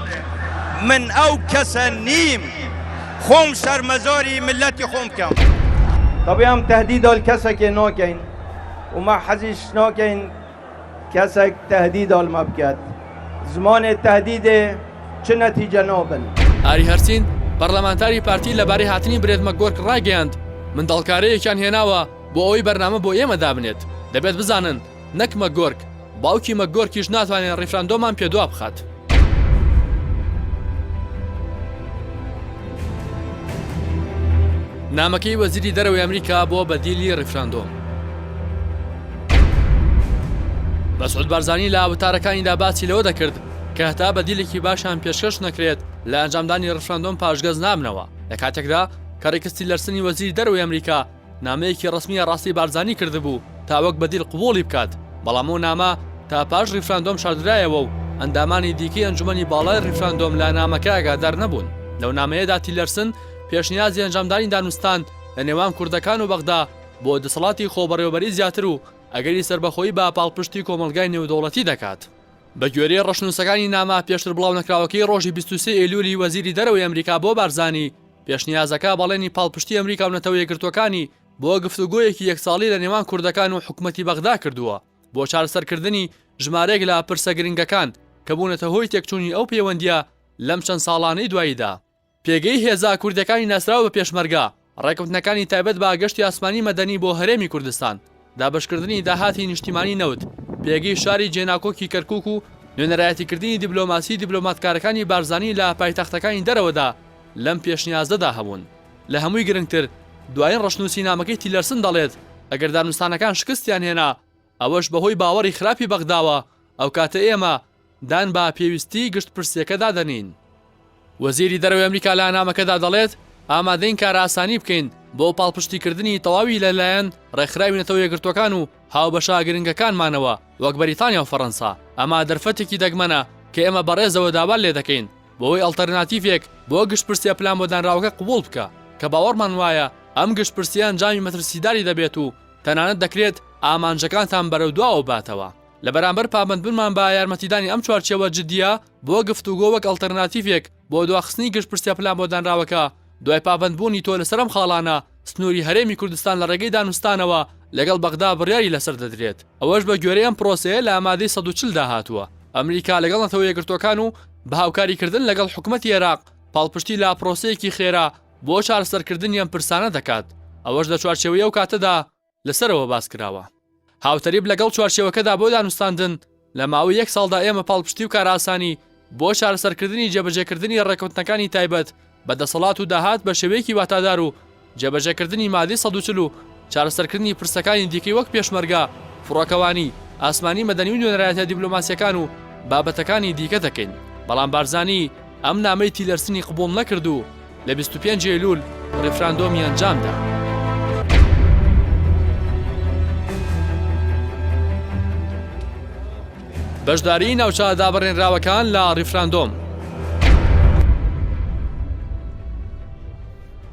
من ئەو کەسە نیم خۆم سەرمەزاری ملەتی خۆم بکەم. طبعا تهديد الكسك نوكين وما حزش نوكين كسك تهديد المبكات زمان التهديد چه نتيجة نوبل. ئاری هەرسین پەرلەمانتاری پارتی لەبارەی هاتنی برێت مەگۆرک ڕایگەیاند منداڵکارەیەکیان هێناوە بۆ ئەوەی بەرنامە بۆ ئێمە دابنێت. دەبێت بزانن نەک مەگۆرک باوکی مەکگۆرکیش ناتوانێت ڕیفراندۆمان پێدوا بخات. نامەکەی وەزیری دەرەوەی ئەمریکا بۆ بەدیلی ڕیفراندۆم. مەسعود بارزانی لە وتارەکانیدا باسی لەوە دەکرد کە هەتا بەدیلێکی باشیان پێشکەش نەکرێت لە ئەنجامدانی ڕیفراندۆم پاشگەز نامنەوە لە کاتێکدا کە ڕێکخستی لەرسنی وەزیری دەرەوەی ئەمریکا نامەیەکی ڕسمیە ڕاستی بارزانی کردبوو تا وەک بەدیل قبوڵی بکات، بەڵام ئەو نامە تا پاش ڕیفراندۆم شاردرایەوە و ئەندامانی دیکەی ئەنجومەنی باڵای ڕیفراندۆم لە نامەکە ئاگادار نەبوون. لەو نامەیەدا تیلەرسن پێشنیازی ئەنجامدانی دانوستان لە نێوان کوردەکان و بەغدا بۆ دەسەڵاتی خۆبەڕێوەبەری زیاتر و ئەگەری سربەخۆیی بە پاڵپشتی کۆمەلگای نێودەوڵەتی دەکات. بە گوێرەی ڕەشنووسەکانی نامە پێشتر بڵاو نەکراوەکەی ڕۆژی 23 ئەیلولی وەزیری دەرەوەی ئەمریکا بۆ بارزانی پێشنیازەکە بەڵێنی پاڵپشتی ئەمریکا و نەتەوە یەکگرتوەکانی بۆ گفتوگۆیەکی یەکساڵی لە نێوان کوردەکان و حکومەتی بەغدا کردووە بۆ چارەسەرکردنی ژمارەیەک لە پرسە گرنگەکان کە بوونەتە هۆی تێکچوونی ئەو پەیوەندیە لەم چەند ساڵانەی دواییدا. پێگەی هێزا کوردەکانی ناسراوە بە پێشمەرگا ڕێکەوتنەکانی تایبەت بە گەشتی ئاسمانی مەدەنی بۆ هەرێمی کوردستان، دابشکردنی داهاتی نیشتیمانی نەوت، پێگەی شاری جێناکۆکی کەرکووک و نوێنەرایەتیکردنی دیبلۆماسی دیبلۆماتکارەکانی بارزانی لە پایتەختەکانی دەرەوەدا لەم پێشنیازەدا هەبوون. لە هەمووی گرنگتر دوایین ڕەشنووسی نامەکەی تیلەرسن دەڵێت ئەگەر دانوستانەکان شکستیان هێنا ئەوەش بەهۆی باوەڕی خراپی بەغداوە، ئەو کاتە ئێمە دان بە پێویستی گشت پرسیەکەدا دەنین. وەزیری دەرەوەی ئەمریکا لە نامەکەدا دەڵێت ئامادەین کار ئاسانی بکەین بۆ پاڵپشتیکردنی تەواوی لەلایەن ڕێکخراوی نەتەوە یەکگرتوەکان و هاوبەشە گرنگەکانمانەوە وەک بەریتانیا و فەڕەنسا. ئەمە دەرفەتێکی دەگمەنە کە ئێمە بەڕێزەوە داوال لێ دەکەین بۆی ئەڵتەرناتیڤێک بۆ گشتپرسیە پلان بۆ دانراوەکە قبوڵ بکە کە باوەڕمان وایە ئەم گشتپرسیە ئەنجامی مەترسیداری دەبێت و تەنانەت دەکرێت ئامانجەکانتان بەرەو دواوە باتەوە. لە بەرامبەر پابەندبوونمان بە یارمەتیدانی ئەم چوارچێوە جددیە بۆ گفتوگۆ وەک ئەڵتەرناتیڤێک بۆ دواخستنی گشتپرسیە پلان بۆ دانراوەکە دوای پابەندبوونی تۆ لەسەرم خاڵانە سنووری هەرێمی کوردستان لە ڕێگەی دانوستانەوە لەگەڵ بەغدا بڕیاری لەسەر دەدرێت. ئەوەش بە گوێرەی ئەم پرۆسەیە لە ئامادەی 140 داهاتووە. ئەمریکا لەگەڵ نەتەوە یەکگرتوەکان و بە هاوکاریکردن لەگەڵ حکومەتی عێراق پاڵپشتی لە پرۆسەیەکی خێرا بۆ چارەسەرکردنی ئەم پرسانە دەکات. ئەوەش لە چوارچێوەیە و کاتەدا لەسەرەوە باس کراوە. هاوتەریب لەگەڵ چوارچێوەکەدا بۆ دانوستاندن لە ماوەی 1 ساڵدا ئێمە پاڵپشتی و کاراسانی بۆ چارەسەرکردنی جێبەجێکردنی ڕێکەوتنەکانی تایبەت بەدەسەڵات و داهات بە شێوەیەکی واتادار و جێبەجێکردنی مادەی 140 و چارەسەرکردنی پرسەکانی دیکەی وەک پێشمەرگا، فڕۆکەوانی، ئاسمانی مەدەنی و نوێنەرایەتە دیبلۆماسیەکان و بابەتەکانی دیکە دەکەین. بەڵام بارزانی ئەم نامەی تیلەرسنی قبوڵ نەکرد و لە 25 ئەیلول ڕیفراندۆمی ئەنجامدا. بەشداری ناوچە دابڕێنراوەکان لە ڕیفراندۆم.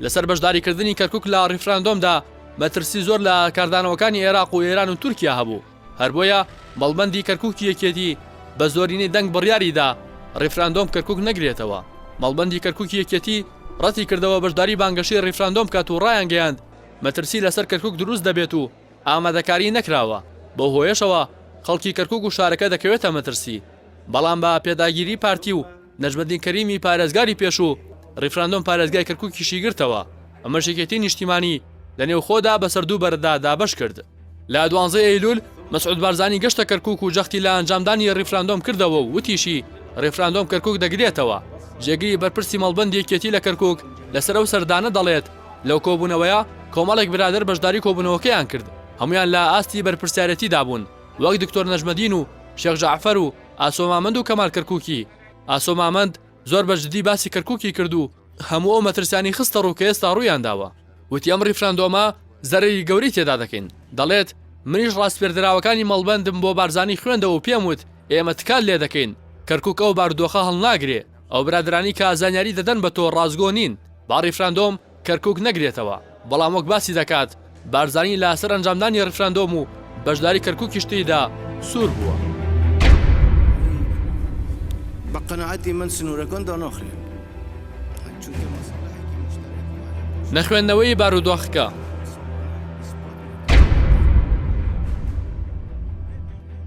لەسەر بەشداریکردنی کەرکووک لە ڕیفراندۆمدا مەترسی زۆر لە کاردانەوەکانی عێراق و ئێران و تورکیا هەبوو. هەر بۆیە بەڵبەندی کەرکووکی یەکێتی بە زۆرینەی دەنگ بڕیاریدا ڕیفراندۆم کەرکووک نەگرێتەوە. مەڵبەندی کەرکووکی یەکێتی ڕەتی کردەوە بەشداری بانگەشەی ڕیفراندۆم کات و ڕایان گەیاند مەترسی لەسەر کەرکووک دروست دەبێت و ئامادەکاری نەکراوە. بۆ هۆیەشەوە خەڵکی کەرکووک و شارەکە دەکەوێتە مەترسی. بەڵام بە پێداگیری پارتی و نەجمەدین کەریمی پارێزگاری پێشوو ڕیفراندۆم پارێزگای کەرکووکیشی گرتەوە. ئەمە شێکێتی نیشتیمانی لە نێو خۆدا بە سەردوو بەردا دابەش کرد. لە 12 ئەیلول مەسعود بارزانی گەشتە کەرکووک و جەختی لە ئەنجامدانی ڕیفراندۆم کردەوە و وتیشی ڕیفراندۆم کەرکووک دەگرێتەوە. جێگری بەرپرسی مەڵبەندی یەکێتی لە کەرکووک لەسەر ئەو سەردانە دەڵێت لەو کۆبوونەوەیە کۆمەڵێک برادر بەشداری کۆبوونەوەکەیان کرد. هەمویان لە ئاستی بەرپرسیارەتی دابوون وەک دکتۆر نەجمەدین و شێخ جەعفەر و ئاسۆ مامەند و کەمال کەرکووکی. ئاسۆ مامەند زۆر بەجددی باسی کەرکووکی کرد و هەموو ئەو مەترسیانی خستە ڕوو کە ئێستا ڕوویان داوە. وتی ئەم ڕیفراندۆمە زەرری گەوری تێدا دەکەین. دەڵێت منیش ڕاستپێردراوەکانی مەڵبەندم بۆ بارزانی خوێندەوە و پێم وت ئێمە تکال لێ دەکەین کەرکووک ئەو باردۆخە هەڵناگرێ. ئەو برادرانی کە ئازانیاری دەدەن بە تۆ ڕازگۆ نین. با ڕیفراندۆم کەرکووک نەگرێتەوە. بەڵام وەک باسی دەکات بارزانی لەسەر ئەنجامدانی ڕیفراندۆم و بەشداری کەرکووکی شتیدا سوور بووە. بە قەنەعەتی من سنوورەکەندا ناخرێن. نەخوێندنەوەی بارودۆخەکە.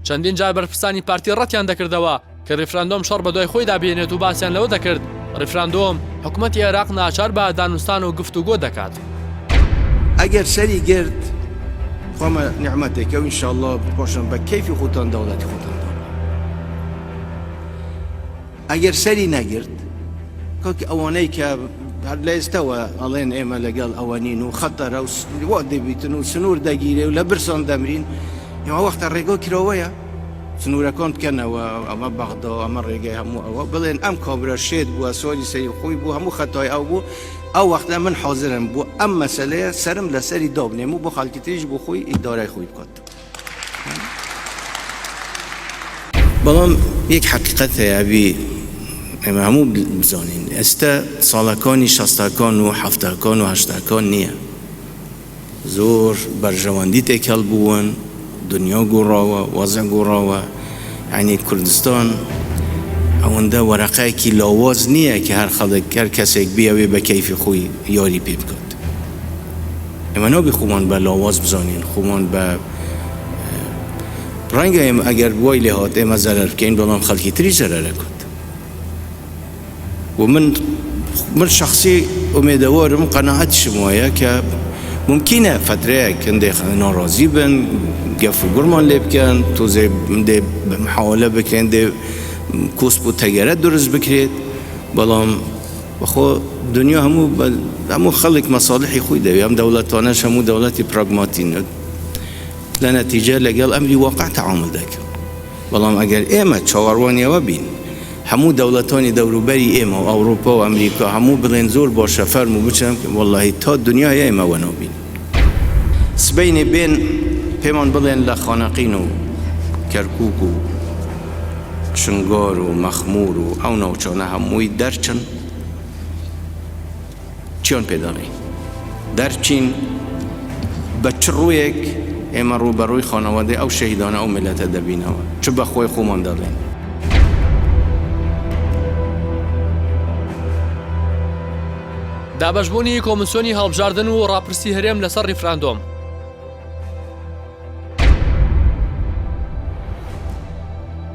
چەندین جار بەرپرسانی پارتی ڕەتیان دەکردەوە کە ڕیفراندۆم شەڕ بە دوای خۆی دابێنێت و باسییان لەوە دەکرد ڕیفراندۆم حکوومەتی عێراق ناچار بە دانوستان و گفتوگۆ دەکات. ئەگەر سەری گرت خۆمە نیعمەتێکە و ئینشاءالله بپۆشن بە کەیفی خۆتان دەوڵەتی خۆتان دەڵێ ئەگەر سەری نەگرت کەوکی ئەوانەی کە هەر لە ئێستاوە ئەڵێن ئێمە لەگەڵ ئەوەنین و خەتەرە و وا دەبیتن و سنوور دەگیرێ و لە برسان دەمرین ئێوە وەختە ڕێگە کرەوەیە سنوورەکان بکەنەوە ئەمە بەغدا و ئەمە ڕێگەی هەموو ئەوە بڵێن ئەم کابرا شێت بووە سۆری سەری خۆی بوو هەموو خەتای ئەو بوو ئەو وەختە من حاضرم بوو ئەم مەسەلەیە سرم لەسەری دابنێم و بۆ خەڵکی تریش بۆ خۆی ئیدارای خۆی بکات بەڵام یەک حەقیقەت هەیە بی ئێمە هەموو بزانین ئێستا ساڵەکانی شەستەکان و حەفتەکان و هەشتەکان نییە زۆر بەرژەوەندی تێکەڵ بوون دنیا گۆڕاوە وەزع گۆڕاوە یعنی کوردستان ئەوەندە وەرەقەیەکی لاواز نییە کە هەر خەڵک هەر کەسێک بیاوێ بە کەیفی خۆی یاری پێ بکات ئێمە نابێ خۆمان بە لاواز بزانین خۆمان بە ڕەنگە ئێمە ئەگەر وای لێ هات ئێمە زەرەر بکەین بەڵام خەڵکی تری زەرەرە کات و من شخصی ئومێدەوارم قەناعەتیشم وایە کە ممکنە فترەیەک هەندێک ناڕازی بن گەف و گوڕمان لێ بکەن تۆزێ دێ محاولە بکەن دێ کۆسپ و تەگەرە دروست بکرێت بەڵام بەخۆ دنیا هەموو خەڵک مەساڵحی خۆی دەوێت ئەم دەوڵەتانەش هەموو دەوڵەتی پراگماتین لە نەتیجە لەگەڵ ئەمری واقع تەعامل دەکەن بەڵام ئەگەر ئێمە چاوەڕوانیەوە بین هەموو دەوڵەتانی دەوروبەری ئێمە و ئەوروپا و ئەمریکا هەموو بڵێن زۆر باشە فەرم و بچم وەڵڵاهی تا دنیای ئێمەوە نابین سبەینێ بێن پێمان بڵێن لە خانەقین و کەرکووک و شنگار و مەخمور و ئەو ناوچانە هەمووی دەرچن چیان پێ دەڵێین دەرچین بە چ ڕوویەک ئێمە ڕووبەڕووی خانەوادەی ئەو شەهیدانە ئەو میلەتە دەبینەوە چ بە خۆی خۆمان دەڵێن دابەشبوونی کۆمیسیۆنی هەڵبژاردن و ڕاپرسی هەرێم لەسەر ریفراندۆم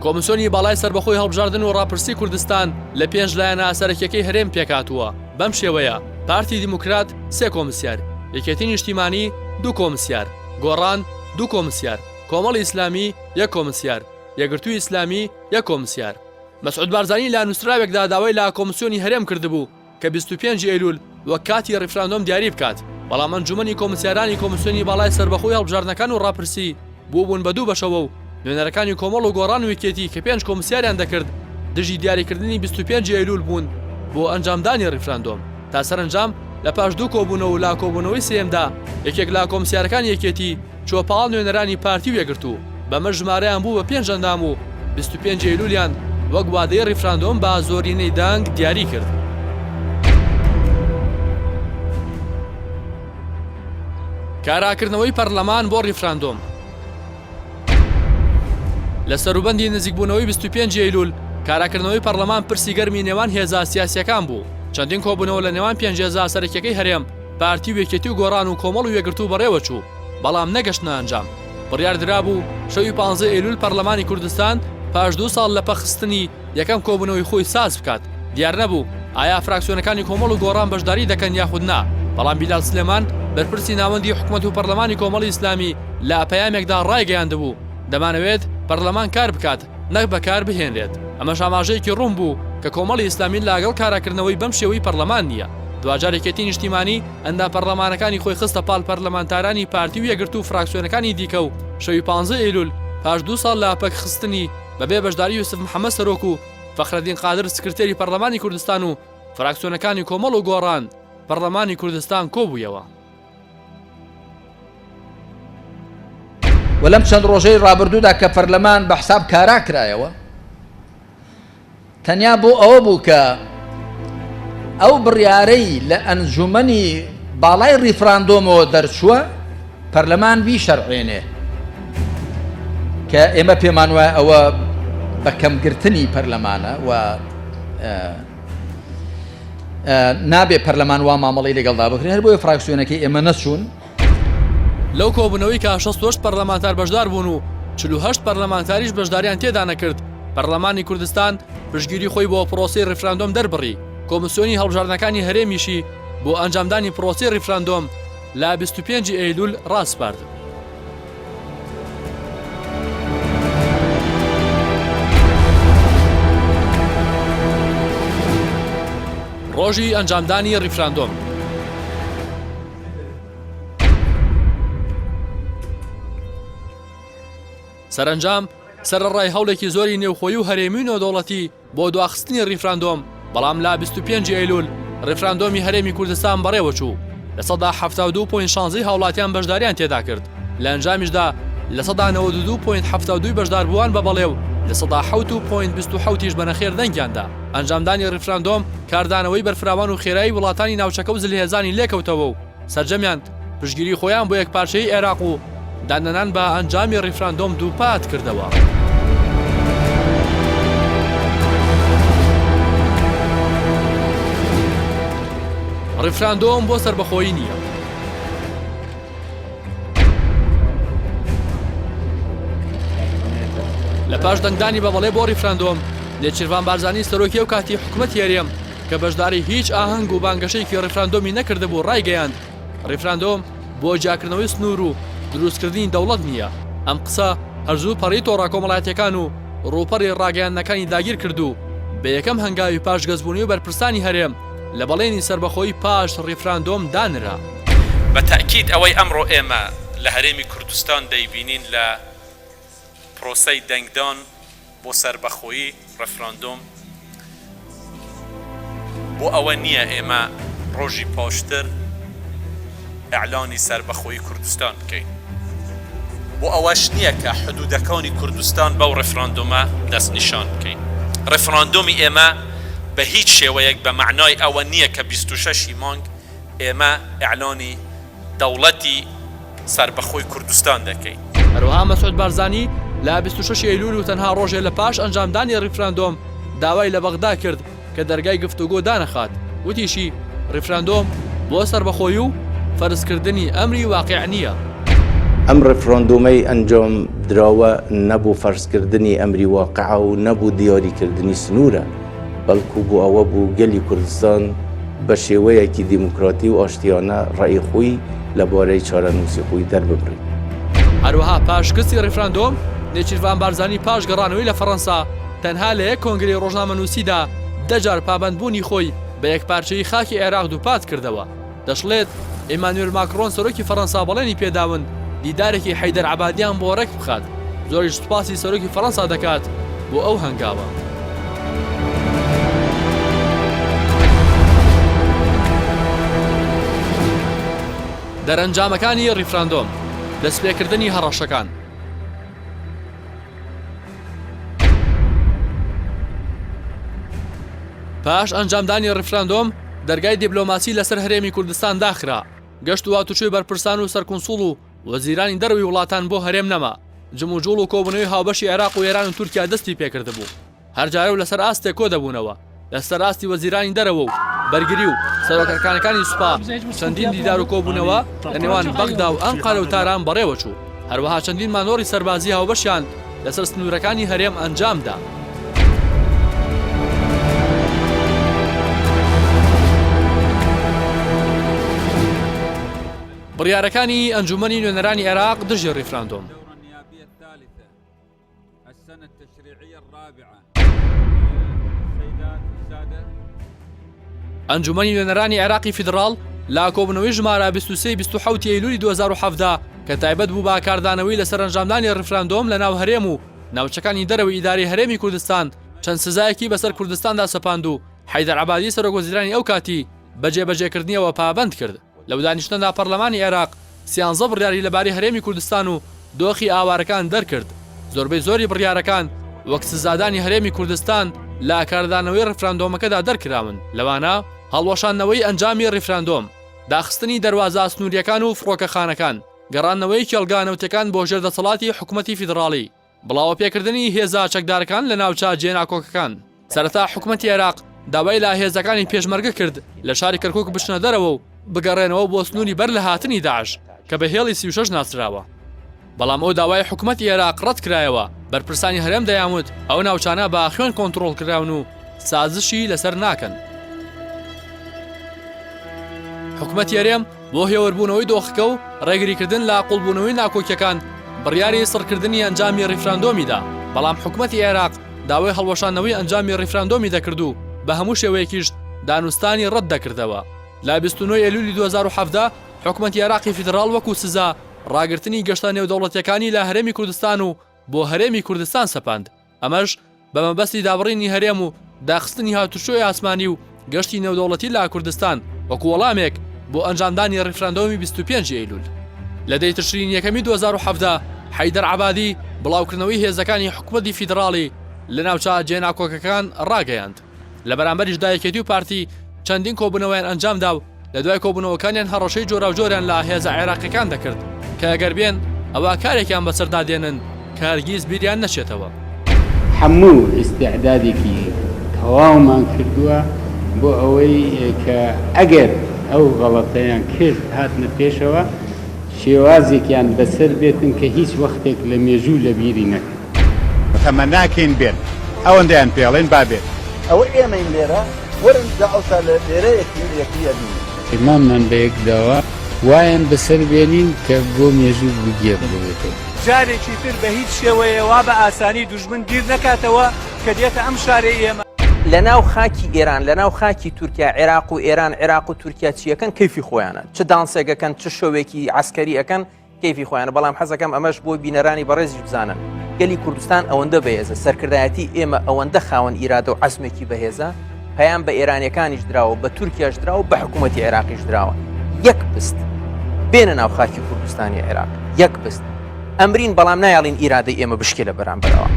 کۆمیسیۆنی باڵای سەربەخۆی هەڵبژاردن و ڕاپرسی کوردستان لە پێنج لایەنە ئاسەرەکیەکەی هەرێم پێکاتووە بەم شێوەیە پارتی دیموکرات 3 کۆمسیار یەکێتی نیشتیمانی 2 کۆمسیار گۆڕان 2 کۆمسیار کۆمەڵی ئیسلامی 1 کۆمسیار یەکگرتووی ئیسلامی 1 کۆمسیار مەسعود بارزانی لە نووسراوێکدا داوای لە کۆمیسیۆنی هەرێم کردبوو کە 25 ئەیلول وەک کاتی ڕیفراندۆم دیاری بکات بەڵام ئەنجومەنی کۆمسیارانی کۆمیسیۆنی باڵای سەربەخۆی هەڵبژاردنەکان و ڕاپرسی بوون بە 2 بەشەوە و نوێنەرەکانی کۆمەڵ و گۆڕان و یەکێتی کە 5 کۆمسیاریان دەکرد دژی دیاریکردنی 25 ئەیلول بوون بۆ ئەنجامدانی ڕیفراندۆم تا سەرنجام لە پاش 2 کۆبوونەوە و لاکۆبوونەوەی سێمدا یەکێک لا کۆمسیارەکان یەکێتی چۆپاڵ نوێنەرانی پارتی و یەگرتوو بەمە ژمارەیان بوو بە 5 ئەندام و 25 ئەیلولیان وەک وادەی ڕیفراندۆم بە زۆرینەی دانگ دیاری کرد کاراکردنەوەی پەرلەمان بۆ ڕیفراندۆم لە سەروبەندی نزیکبوونەوەی 25 ئەیلول کاراکردنەوەی پەرلەمان پرسی گەرمی نێوان هێزا سیاسیەکان بوو چەندین کۆبوونەوە لە نێوان 5 هێزا سەرەکیەکەی هەرێم پارتی و یەکێتی و گۆڕان و کۆمەڵ و یەکگرتوو بەڕێوە چوو بەڵام نەگەشتنە ئەنجام بڕیاردرا بوو شەوی 15 ئەیلول پەرلەمانی کوردستان پاش 2 ساڵ لە پەخستنی یەکەم کۆبوونەوەی خۆی ساز بکات دیار نەبوو ئایا فراکسیۆنەکانی کۆمەڵ و گۆڕان بەشداری دەکەن یاخود نا بەڵام بیلال سلێمان بەرپرسی ناوەندی حکوومەت و پەرلەمانی کۆمەڵی ئیسلامی لە پەیامێکدا ڕایگەیاندبوو دەمانەوێت پەرلەمان کار بکات نەک بەکار بهێنرێت ئەمە ئاماژەیەکی ڕوون بوو کە کۆمەڵی ئیسلامی لاگەڵ کاراکردنەوەی بەم شێوەی پەرلەمان نییە دوجارێکێتی نیشتیمانی ئەندا پەرلەمانەکانی خۆی خستە پاڵ پەرلەمانتارانی پارتی و یەکگرتوو و فراکسیۆنەکانی دیکە و شەوی 15 ئەیلول پاش 2 ساڵ لە پەک خستنی بەبێ بەشداری یوسف محەممەد سەرۆک و فەخرەدین قادر سکرتێری پەرلەمانی کوردستان و فراکسیۆنەکانی کۆمەڵ و گۆڕان پەرلەمانی کوردستان کۆبوویەوە وەلەم چەند ڕۆژەی ڕابردوودا کە پەرلەمان بە حساب کارا کرایەوە تەنیا بۆ ئەوە بوو کە ئەو بڕیارەی لە ئەنجومەنی باڵای ڕیفراندۆمەوە دەرچووە پەرلەمان بیشەرعێنێ کە ئێمە پێمان وایە ئەوە بە کەمگرتنی پەرلەمانە و نابێ پەرلەمان وا مامەڵی لەگەڵدا بکرێن هەر بۆیە فراکسیۆنەکەی ئێمە نەچوون لەو کۆبوونەوەی کە 68 پەرلەمانتار بەشدار بوون و 48 پەرلەمانتاریش بەشداریان تێدا نەکرد پەرلەمانی کوردستان پشتگیری خۆی بۆ پرۆسەی ڕیفراندۆم دەربڕی کۆمیسیۆنی هەڵبژاردنەکانی هەرێمیشی بۆ ئەنجامدانی پرۆسەی ڕیفراندۆم لە 25 ئەیلول ڕاستپارد ڕۆژی ئەنجامدانی ڕیفراندۆم. سەرنجام سەرڕای هەوڵێکی زۆری نێوخۆیی و هەرێمی و نێودەوڵەتی بۆ دواخستنی ڕیفراندۆم، بەڵام لا 25 ئەیلول ڕیفراندۆمی هەرێمی کوردستان بەڕێوە چوو. لە سەدا 72.16 هاوڵاتیان بەشداریان تێدا کرد. لە ئەنجامیشدا لە سەدا 92.72 بەشدار بووان بە بەڵێو، لە سەدا 7.27 بەنەخێر دەنگیاندا. ئەنجامدانی ڕیفراندۆم کاردانەوەی بەرفراوان و خێرایی وڵاتانی ناوچەکە و زلهێزانی لێکەوتەوە و سەرجەمیان پشتگیری خۆیان بۆ یەکپارچەی عێراق و دانەنان بە ئەنجامی ڕیفراندۆم دووپات کردەوە. ڕیفراندۆم بۆ سەربەخۆیی نییە. لە پاش دەنگدانی بە بەڵێ بۆ ڕیفراندۆم، لێچیروان بارزانی سەرۆکی و کاتی حکوومەتی هەرێم کە بەشداری هیچ ئاهەنگ و بانگەشەیەکی ڕیفراندۆمی نەکردبوو ڕایگەیاند ڕیفراندۆم بۆ جاکردنەوەی سنوور و دروستکردنی دەوڵەت نییە. ئەم قسە هەرزوو پەڕی تۆڕە کۆمەڵایەتیەکان و ڕووپەڕی ڕاگەیاندنەکانی داگیر کردو بە یەکەم هەنگاوی پاش گەزبوونی و بەرپرسانی هەرێم لە بەڵێنی سەربەخۆی پاش ڕیفراندۆم دانرا. بە تاکید ئەوەی ئەمڕۆ ئێمە لە هەرێمی کوردستان دەیبینین لە پرۆسەی دەنگدان بۆ سەربەخۆیی ڕیفراندۆم بۆ ئەوە نییە ئێمە ڕۆژی پاشتر ئەعلانی سەربەخۆیی کوردستان بکەین. بۆ ئەوەش نییە کە حدودەکانی کوردستان بەو ڕیفراندۆمە دەستنیشان بکەین. ڕیفراندۆمی ئێمە بە هیچ شێوەیەک بە معنای ئەوە نییە کە 26 مانگ ئێمە ئەعلانی دەوڵەتی سەربەخۆی کوردستان دەکەین. هەروەها مەسعود بارزانی لە 26 ئەیلول و تەنها ڕۆژێ لە پاش ئەنجامدانی ڕیفراندۆم داوای لە بەغدا کرد کە دەرگای گفتوگۆ دانەخات. وتیشی ڕیفراندۆم بۆ سەربەخۆیی و فەرزکردنی ئەمری واقع نییە. ئەم ڕیفراندۆمەی ئەنجام دراوە نەبوو فەرزکردنی ئەمری واقعە و نەبوو دیاریکردنی سنوورە، بەڵکو بۆ ئەوە بوو گەلی کوردستان بە شێوەیەکی دیموکراتی و ئاشتیانە ڕێی خۆی لەبارەی چارەنووسی خۆی دەرببڕێت. هەروەها پاشکستی ڕیفراندۆم نێچیروان بارزانی پاش گەڕانەوەی لە فەڕەنسا تەنها لە یەک کۆنگرەی ڕۆژنامەنووسیدا دەجار پابەندبوونی خۆی بە یەکپارچەی خاکی عێراق دووپات کردەوە. دەشڵێت ئێمانوێل ماکرۆن سەرۆکی فەڕەنسا بەڵێنی پێداون دیدارێکی حەیدەر عەبادیان بۆ ڕێک بخات. زۆریش سوپاسی سەرۆکی فەڕەنسا دەکات بۆ ئەو هەنگاوە. دەرەنجامەکانی ڕیفراندۆم، دەستپێکردنی هەڕەشەکان. پاش ئەنجامدانی ڕیفراندۆم دەرگای دیپلۆماسی لەسەر هەرێمی کوردستان داخرا. گەشت و هاتوچۆی بەرپرسان و سەرکونسوڵ و وەزیرانی دەروی وڵاتان بۆ هەرێم نەما. جموجوڵ و کۆبوونەوەی هاوبەشی عێراق و ئێران و تورکیا دەستی پێکرد بوو. هەرجارە و لەسەر ئاستێک کۆ دەبوونەوە، لەسەر ئاستی وەزیرانی دەرەوە و بەرگری و سەرۆکەکانەکانی سوپا چەندین دیدار و کۆبوونەوە لە نێوان بەغدا و ئەنقەرە و تاران بەڕێوە چوو. هەروەها چەندین مانۆڕی سەربازی هاوبەشیان لەسەر سنوورەکانی هەرێم ئەنجامدا. بڕیارەکانی ئەنجومەنی نوێنەرانی عێراق دژی ڕیفراندۆم. ئەنجومەنی نوێنەرانی عێراقی فیدراڵ لا کۆبوونەوەی ژمارە 23-27 ئەیلولی 2017 کە تایبەت بوو بە کاردانەوەی لەسەر ئەنجامدانی ڕیفراندۆم لە ناو هەرێم و ناوچەکانی دەرەوەی ئیداری هەرێمی کوردستان چەند سزایەکی بەسەر کوردستاندا سەپاند و حەیدەر عەبادی سەرۆکوەزیرانی ئەو کاتی بەجێبەجێکردنیەوە پابەند کرد. لەو دانیشتندا پەرلەمانی عێراق 13 بڕیاری لەباری هەرێمی کوردستان و دۆخی ئاوارەکان دەرکرد. زۆربەی زۆری بڕیارەکان وەک سزادانی هەرێمی کوردستان لە کاردانەوەی ڕیفراندۆمەکەدا دەرکراون. لەوانە هەڵوەشاندنەوەی ئەنجامی ڕیفراندۆم، داخستنی دەواازە سنووریەکان و فڕۆکەخانەکان، گەڕانەوەی کێڵگانەوتەکان بۆ ژێردەسەڵاتی حکوومەتی فیدراڵی، بڵاوە پێکردنی هێزە چەکدارەکان لە ناوچە جێناکۆکەکان. سەرەتا حکوومەتی عێراق داوای لە هێزەکانی پێشمەرگە کرد لە شاری کەرکووک بچنە دەرەوە و بگەڕێنەوە بۆ سنووری بەر لە هاتنی داعش کە بە هێڵی 36 ناسراوە. بەڵام ئەو داوای حکوومەتی عێراق ڕەت کرایەوە. بەرپرسانی هەرێم دەیاموت ئەو ناوچانە بە خوێن کۆنتڕۆڵ کراون و سازشی لەسەر ناکەن. حکوومەتی هەرێم بۆ هێوەربوونەوەی دۆخەکە و ڕێگریکردن لە قوڵبوونەوەی ناکۆکیەکان بڕیاری سڕکردنی ئەنجامی ڕیفراندۆمیدا. بەڵام حکوومەتی عێراق داوای هەڵوەشاندنەوەی ئەنجامی ڕیفراندۆمی دەکرد و بە هەموو شێوەیەکیش دانوستانی ڕەت دەکردەوە. لا 29 ئێلولی 2017 حکوومەتی عێراقی فیدراڵ وەکو سزا ڕاگررتنی گەشتە نێودەوڵەتیەکانی لە هەرێمی کوردستان و بۆ هەرێمی کوردستان سەپاند. ئەمەش بە مەبەستی دابڕینی هەرێم و داخستنی هاتوشۆی ئاسمانی و گەشتی نێودەوڵەتی لا کوردستان وەکو وەڵامێک بۆ ئەنجامدانی ڕیفراندۆمی 25 ئەیلول. لە دەی تشرین یەکەمی 2017 حەیدەر عەبادی بڵاوکردنەوەی هێزەکانی حکوومەتی فیدراڵی لە ناوچە جێناکۆکەکان ڕاگەیاند. لە بەرامبەریش دایەکێتی و پارتی چەندین کۆبوونەوەیان ئەنجامدا و لە دوای کۆبوونەوەکانیان هەڕەشەی جۆرا و جۆریان لە هێزە عێراقیەکان دەکرد کە ئەگەر بێن ئەوە کارێکیان بەسەردادێنن کە هەرگیز بیریان نەچێتەوە. هەموو ئیستیعدادێکی تەواومان کردووە بۆ ئەوەی کە ئەگەر ئەو غەڵەتەیان کرد هاتنە پێشەوە شێوازێکیان بەسەر بێتن کە هیچ وەختێک لە مێژوو لە بیری نەکرد. تەمە ناکەین بێن ئەوەندەیان پێڵێن بابێت ئەوە ئێمەین لێرە ورن داوسا لە لێرە یەکیەبین ئیماممان بە یەکداوە وایان بەسەر بێنین کە بۆ مێژوو بگێر بێتەوە. جارێکی تر بە هیچ شێوەیەوە بە ئاسانی دوژمن گیر نەکاتەوە کە دێتە ئەم شارەی ئێمە. لە ناو خاکی ئێران لە ناو خاکی تورکیا عێراق و ئێران عێراق و تورکیا چیەکەن کەیفی خۆیانە چ دانسێگەکەن چ شەوێکی عسکەری ئەەکەن کەیفی خۆیانە بەڵام حەزەکەم ئەمەش بۆ بینەرانی بەڕێزی بزانن گەلی کوردستان ئەوەندە بەهێزە سەرکردایەتی ئێمە ئەوەندە خاوەن ئیرادە و عەزمێکی بەهێزە پەیام بە ئێرانیەکانیش دراوە بە تورکیاش دراوە بە حکوومەتی عێراقیش دراوە یەک پست بێنە ناو خاکی کوردستانی عێراق یەک پست ئەمرین بەڵام نایاڵین ئیرادەی ئێمە بشکێ لە بەرامبەرەوە.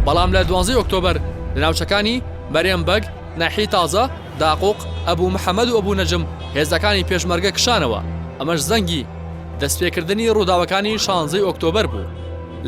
بەڵام لە 12 ئۆکتۆبەر لە ناوچەکانی مەریەم بەگ ناحی تازە داقوق ئەبوو محەممەد و ئەبوو نەجم هێزەکانی پێشمەرگە کشانەوە ئەمەش زەنگی دەستپێکردنی ڕووداوەکانی 16 ئۆکتۆبەر بوو.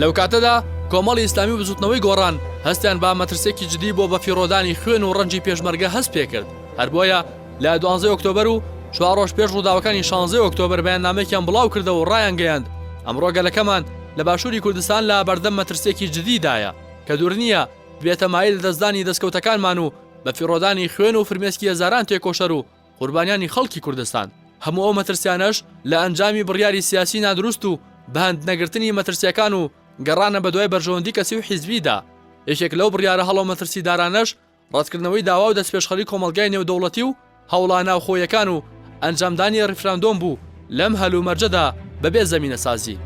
لەو کاتەدا کۆمەڵی ئیسلامی و بزوتنەوەی گۆڕان هەستیان با مەترسێکی جدی بۆ بەفیڕۆدانی خوێن و ڕەنجی پێشمەرگە هەست پێ کرد. هەر بۆیە لە 12 ئۆکتۆبەر و 4 ڕۆژ پێش ڕووداوەکانی 16 ئۆکتۆبەر بەیاننامەیەکیان بڵاو کردەوە و ڕایان گەیاند ئەمڕۆ گەلەکەمان لە باشووری کوردستان لە بەردەم مەترسێکی جدیدایە کە دوور نییە بێتە مایل لە دەستدانی دەستکەوتەکانمان و بەفیڕۆدانی خوێن و فرمێسکی هەزاران تێکۆشەر و قوربانیانی خەڵکی کوردستان. هەموو ئەو مەترسیانەش لە ئەنجامی بڕیاری سیاسی نادروست و بەهەند نەگرتنی مەترسیەکان و گەڕانە بە دوای بەرژەوەندی کەسی و حیزبیدا. یەکێک لەو بڕیارە هەڵۆ مەترسیدارانەش ڕەتکردنەوەی داوا و دەستپێشخەری کۆمەلگای نێودەوڵەتی و هەوڵا ناوخۆیەکان و ئەنجامدانی ڕیفراندۆم بوو لەم هەلومەرجەدا بەبێ زەمینە سازی.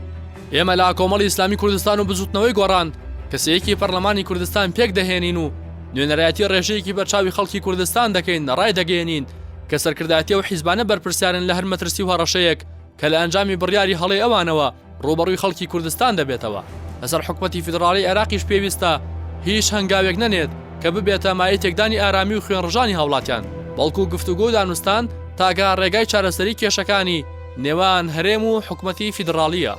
ئێمە لە کۆمەڵی ئیسلامی کوردستان و بزوتنەوەی گۆڕان کەسەیەکی پەرلەمانی کوردستان پێک دەهێنین و نوێنەرایەتی ڕێژەیەکی بەرچاوی خەڵکی کوردستان دەکەین ڕای دەگەێنین کە سەرکردایەتی و حیزبانە بەرپرسیارن لە هەر مەترسی و هەڕەشەیەک کە لە ئەنجامی بڕیاری هەڵەی ئەوانەوە ڕوبەڕووی خەڵکی کوردستان دەبێتەوە. لەسەر حکوومەتی فیدراڵی عێراقیش پێویستە هیچ هەنگاوێک نەنێت کە ببێتە مایە تێکدانی ئارامی و خوێنڕژانی هاوڵاتیان بەڵکو گفتوگۆ و دانوستان تاگا ڕێگای چارەسەری کێشەکانی نێوان هەرێم و حکوومەتی فیدراڵیە.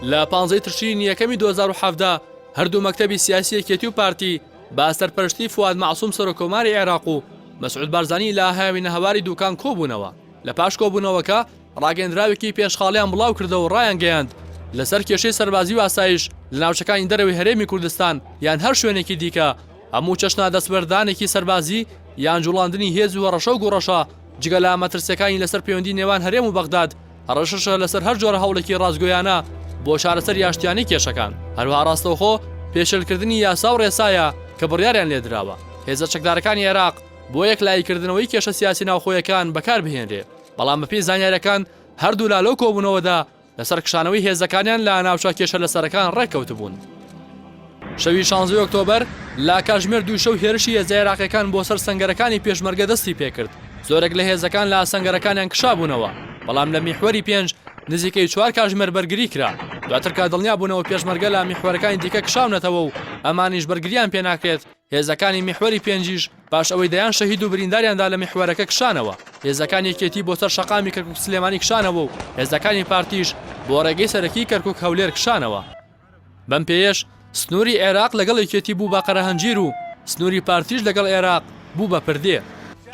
لە 15 تشرینی یەکەمی 2017 هەردوو مەکتەبی سیاسی یەکێتی و پارتی با سەرپەرشتی فواد معسووم سەرۆکۆماری عێراق و مەسعود بارزانی لە هاوینە هەواری دوکان کۆبوونەوە. لە پاش کۆبوونەوەکە ڕاگەندراوێکی پێشخاڵیان بڵاو کردەوە و ڕایان گەیاند لەسەر کێشەی سەربازی و ئاسایش لە ناوچەکانی دەرەوەی هەرێمی کوردستان یان هەر شوێنێکی دیکە هەموو چەشنا دەستبەردانێکی سەربازی یان جوڵاندنی هێز و ڕەشە و گوڕەشە جگە لە مەترسەکانی لەسەر پەیوەندی نێوان هەرێم و بەغداد هەڕەشەشە لەسەر هەر جۆرە هەوڵێکی ڕازگۆیانە بۆ چارەسەر یاشتیانی کێشەکان. هەروەها ڕاستەوخۆ پێشێلکردنی یاسا و ڕێسایە کە بڕیاریان لێدراوە هێزە چەکدارەکانی عێراق بۆ یەک لایکردنەوەی کێشە سیاسی ناوخۆیەکان بەکار بهێنرێ. بەڵام بەپێی زانیاریەکان هەردوو لالۆ کۆبوونەوەدا لەسەر کشانەوەی هێزەکانیان لە ناوچە کێشە لەسەرەکان ڕێککەوتبوون. شەوی 16 ئۆکتۆبەر لا کاژمێر دوو شەو هێرشی هێزە عێراقیەکان بۆ سەر سەنگەرەکانی پێشمەرگە دەستی پێکرد. زۆرێک لە هێزەکان لە سەنگەرەکانیان کشابوونەوە بەڵام لە میحوەری 5 نزیکەی 4 کاژمێر بەرگری کرا. دواتر کا دڵنیا بوونەوە پێشمەرگە لە میحوەرەکانی دیکە کشاونەتەوە و ئەمانیش بەرگریان پێ ناکرێت. هێزەکانی میحوەری 5 باش ئەوەی دەیان شەهید و برینداریاندا لە میحوەرەکە کشانەوە. هێزەکانی یەکێتی بۆ سەر شەقامی کەرکووک سلێمانی کشانەوە و هێزەکانی پارتیش بۆ ڕێگەی سەرەکی کەرکووک هەولێر کشانەوە. بەم پێیەش سنووری عێراق لەگەڵ یەکێتی بوو بە قەرەهەنجیر و سنووری پارتیش لەگەڵ عێراق بوو بە پردێ.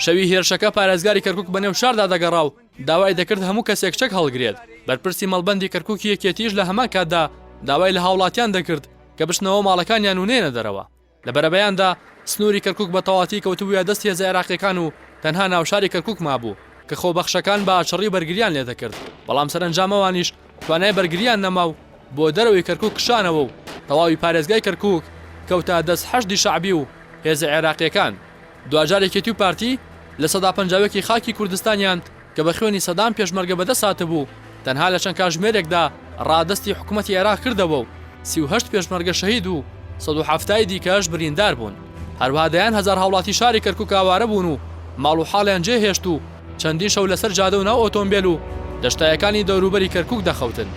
شەوی هێرشەکە پارێزگاری کەرکووک بەنێو شاردا دەگەڕا و داوای دەکرد هەموو کەسێک چەک هەڵگرێت. بەرپرسی مەڵبەندی کەرکووکی یەکێتیش لە هەمان کاتدا داوای لە هاوڵاتیان دەکرد کە بشنەوە ماڵەکانیان و نێنە دەرەوە. لە بەرەبەیاندا سنووری کەرکووک بە تەواتی کەوتبووە دەستی هێزە عێراقیەکان و تەنها ناوشاری کەرکووک مابوو کە خۆبەخشەکان بە ئاچەڕی بەرگریان لێ دەکرد. بەڵام سەرنجامەوانیش توانای بەرگریان نەما و بۆ دەرەوەی کەرکووک کشانەوە و تەواوی پارێزگای کەرکووک کەوتە دەست حەشدی شەعبی و هێزە عێراقیەکان. دوجارێکێتی و پارتی لە سەدا پەنجاوێکی خاکی کوردستانیان کە بە خوێنی سەدام پێشمەرگە بەدەسات بوو تەنها لە چەند کاتژمێرێکدا ڕادستی حکوومەتی عێراق کردەوە و 38 پێشمەرگە شەهید و 170 دیکەش بریندار بوون. هەروەها دەیان هەزار هاوڵاتی شاری کەرکووک ئاوارە بوون و ماڵ و حاڵیان جێهێشت و چەندین شەو لەسەر جادە و ناو ئۆتۆمبیل و دەشتایەکانی دەوروبەری کەرکووک دەخەوتن.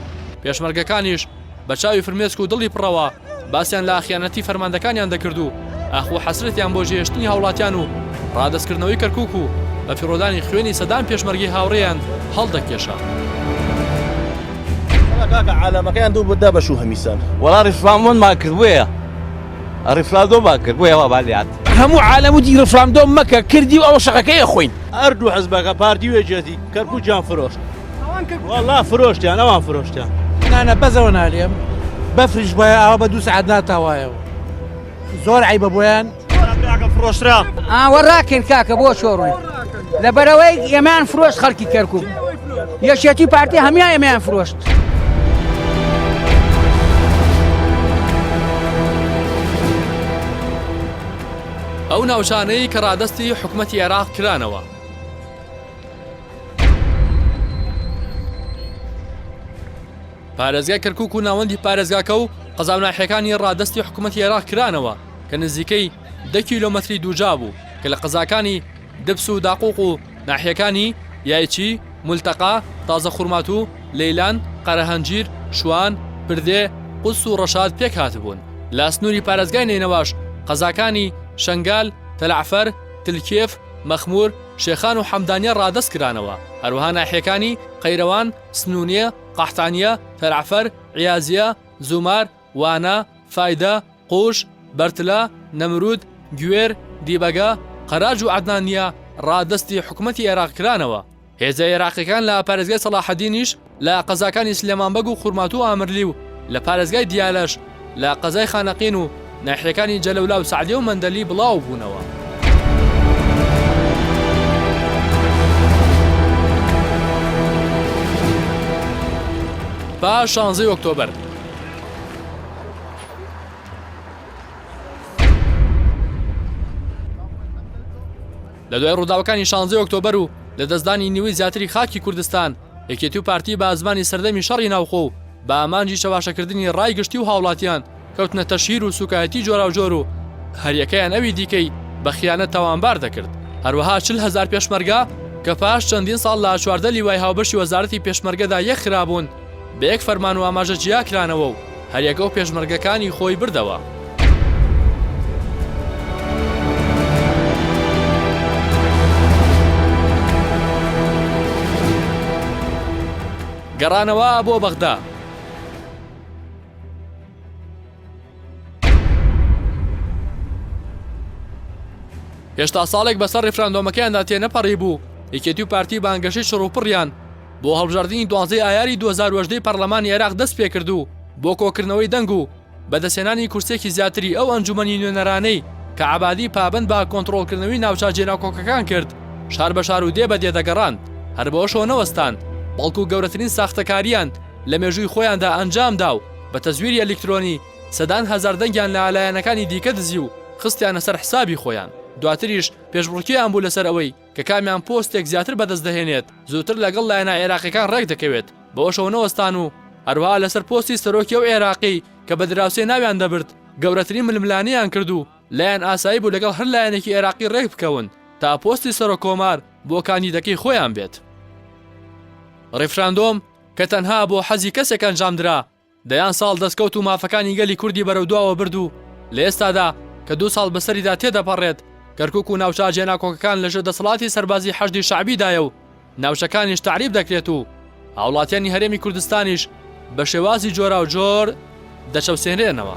پێشمەرگەکانیش بە چاوی فرمێسک و دڵی پڕەوە باسییان لە ئاخیانەتی فەرماندەکانیان دەکرد و ئاخۆ حەسرەتیان بۆ ژێشتنی هاوڵاتیان و ڕادەستکردنەوەی کەرکووک و بە پیرۆدانی خوێنی سەدام پێشمەرگی هاوڕێیان هەڵدەکێشا. کاکە عالەمەکەیان دوو بەدا بەش و هەمیسان وەڵا ڕیفرامۆن ماکردووەیە ڕیفرادۆ ماکردبووەوە بالات هەموو عالەم و دی ڕفرامدۆ مەکە کردی و ئەوە شەقەکەیە خۆین هەردوو حەزبەکە پارتی وێجێتی کەرکووکیان فرۆشت وەڵا فرۆشتیان ئەوان فرۆشتیان نانە بەزەوە نالێم بەفریش بۆیە ئەوە بە 2 سەعات ناتاوایەوە زۆر عیبە بۆیان فرۆشرا وەڕاکەن کاکە بۆ چۆڕۆی لەبەرەوەی ئێمەیان فرۆشت خەڵکی کەرکووک یەکێتی پارتی هەمیان ئێمەیان فرۆشت. ئەو ناوچانەی کە ڕادستی حکوومەتی عێراق کرانەوە. پارێزگای کەرکووک و ناوەندی پارێزگاکە و قەزاوناحیەکانی ڕادستی حکوومەتی عێراق کرانەوە کە نزیکەی 10 کیلۆمەتری دووجا بوو کە لە قەزاکانی دبس و داقوق و ناحیەکانی یایچی، مولتەقا، تازە خوورمات و لەیلان، قەرەهەنجیر، شوان، پردێ، قوس و ڕەشاد پێک هاتبوون. لە سنووری پارێزگای نێنەواش قەزاکانی شنگال، تەلعفەر، تلکێف، مەخمور، شێخان و حەمدانیە ڕادەست کرانەوە. هەروەها ناحیەکانی قەیرەوان، سنوونیە، قەحتانیە، تەلعفەر، عیازیە، زومار، وانە، فایدە، قوش، بەرتلە، نەمرود، گوێر، دیبەگە، قەراج و عەدنانیە ڕادستی حکوومەتی عێراق کرانەوە. هێزە عێراقیەکان لە پارێزگای سەلاحەدینیش لە قەزاکانی سلێمانبەگ و خوورمات و ئامرلی و لە پارێزگای دیالەش لە قەزای خانەقین و ناحیەکانی جەلەولا و سعدیە و مەندەلی بڵاو بوونەوە. پاش 16 ئۆکتۆبەر لە دوای ڕووداوەکانی 16 ئۆکتۆبەر و لە دەستدانی نیوەی زیاتری خاکی کوردستان یەکێتی و پارتی بە ئازمانی سەردەمی شەڕی ناوخۆ و بە ئامانجی چەواشەکردنی ڕای گشتی و هاوڵاتیان کەوتنە تەشهیر و سوکایەتی جۆرا و جۆر و هەریەکەیان ئەوی دیکەی بە خیانەت تاوانبار دەکرد. هەروەها 40,000 پێشمەرگە کە پاش چەندین ساڵ لە 14 لیوای هاوبەشی وەزارەتی پێشمەرگەدا یەک خرابوون بە یەک فەرمان و ئاماژە جیا کرانەوە و هەریەکە و پێشمەرگەکانی خۆی بردەوە. گەڕانەوە بۆ بەغدا. هێشتا ساڵێک بەسەر ڕێفراندۆمەکەیاندا تێنەپەڕی بوو یەکێتی و پارتی بانگەشەی شڕوپڕیان بۆ هەڵبژاردننی 12 ئایاری 2010 پەرلەمانی عێراق دەست پێ کردو بۆ کۆکردنەوەی دەنگ و بەدەستێنانی کورسێکی زیاتری ئەو ئەنجومەنی نوێنەرانەی کە عەبادی پابند بە کۆنتڕۆڵکردنەوەی ناوچە جێناکۆکەکان کرد شار بە شار و دێ بە دێدەگەڕاند هەر بەوەشەوە نەوەستان بەڵکو گەورەترین ساختەکاریان لە مێژووی خۆیاندا ئەنجامدا و بە تەزویری ئەلکترۆنی سەدان هەزار دەنگیان لە ئالایەنەکانی دیکە دزی و خستیانە سەر حسابی خۆیان. دواتریش پێشبڕکییان بوو لەسەر ئەوەی کە کامیان پۆستێک زیاتر بەدەست دەهێنێت زووتر لەگەڵ لایەنە عێراقیەکان ڕێک دەکەوێت بەوەشەوە نەوەستان و هەروەها لەسەر پۆستی سەرۆکی ئەو عێراقی کە بە دراوسێ ناویان دەبرد گەورەترین ململانیان کرد و لایەن ئاسایی بوو لەگەڵ هەر لایەنێکی عێراقی ڕێک بکەون تا پۆستی سەرۆکۆمار بۆ کاندیدەکەی خۆیان بێت. ڕێفراندۆم کە تەنها بۆ حەزی کەسێک ئەنجامدرا دەیان ساڵ دەستکەوت و مافەکانی گەلی کوردی بەرەودواوە برد و لە ئێستادا کە 2 ساڵ بەسەریدا تێدەپەڕێت کەرکووک و ناوچە جێناکۆکەکان لەژێر دەسەڵاتی سەربازی حەشدی شەعبیدایە و ناوچەکانیش تعریب دەکرێت و هاوڵاتیانی هەرێمی کوردستانیش بە شێوازی جۆرا و جۆر دەچەوسێنرێنەوە.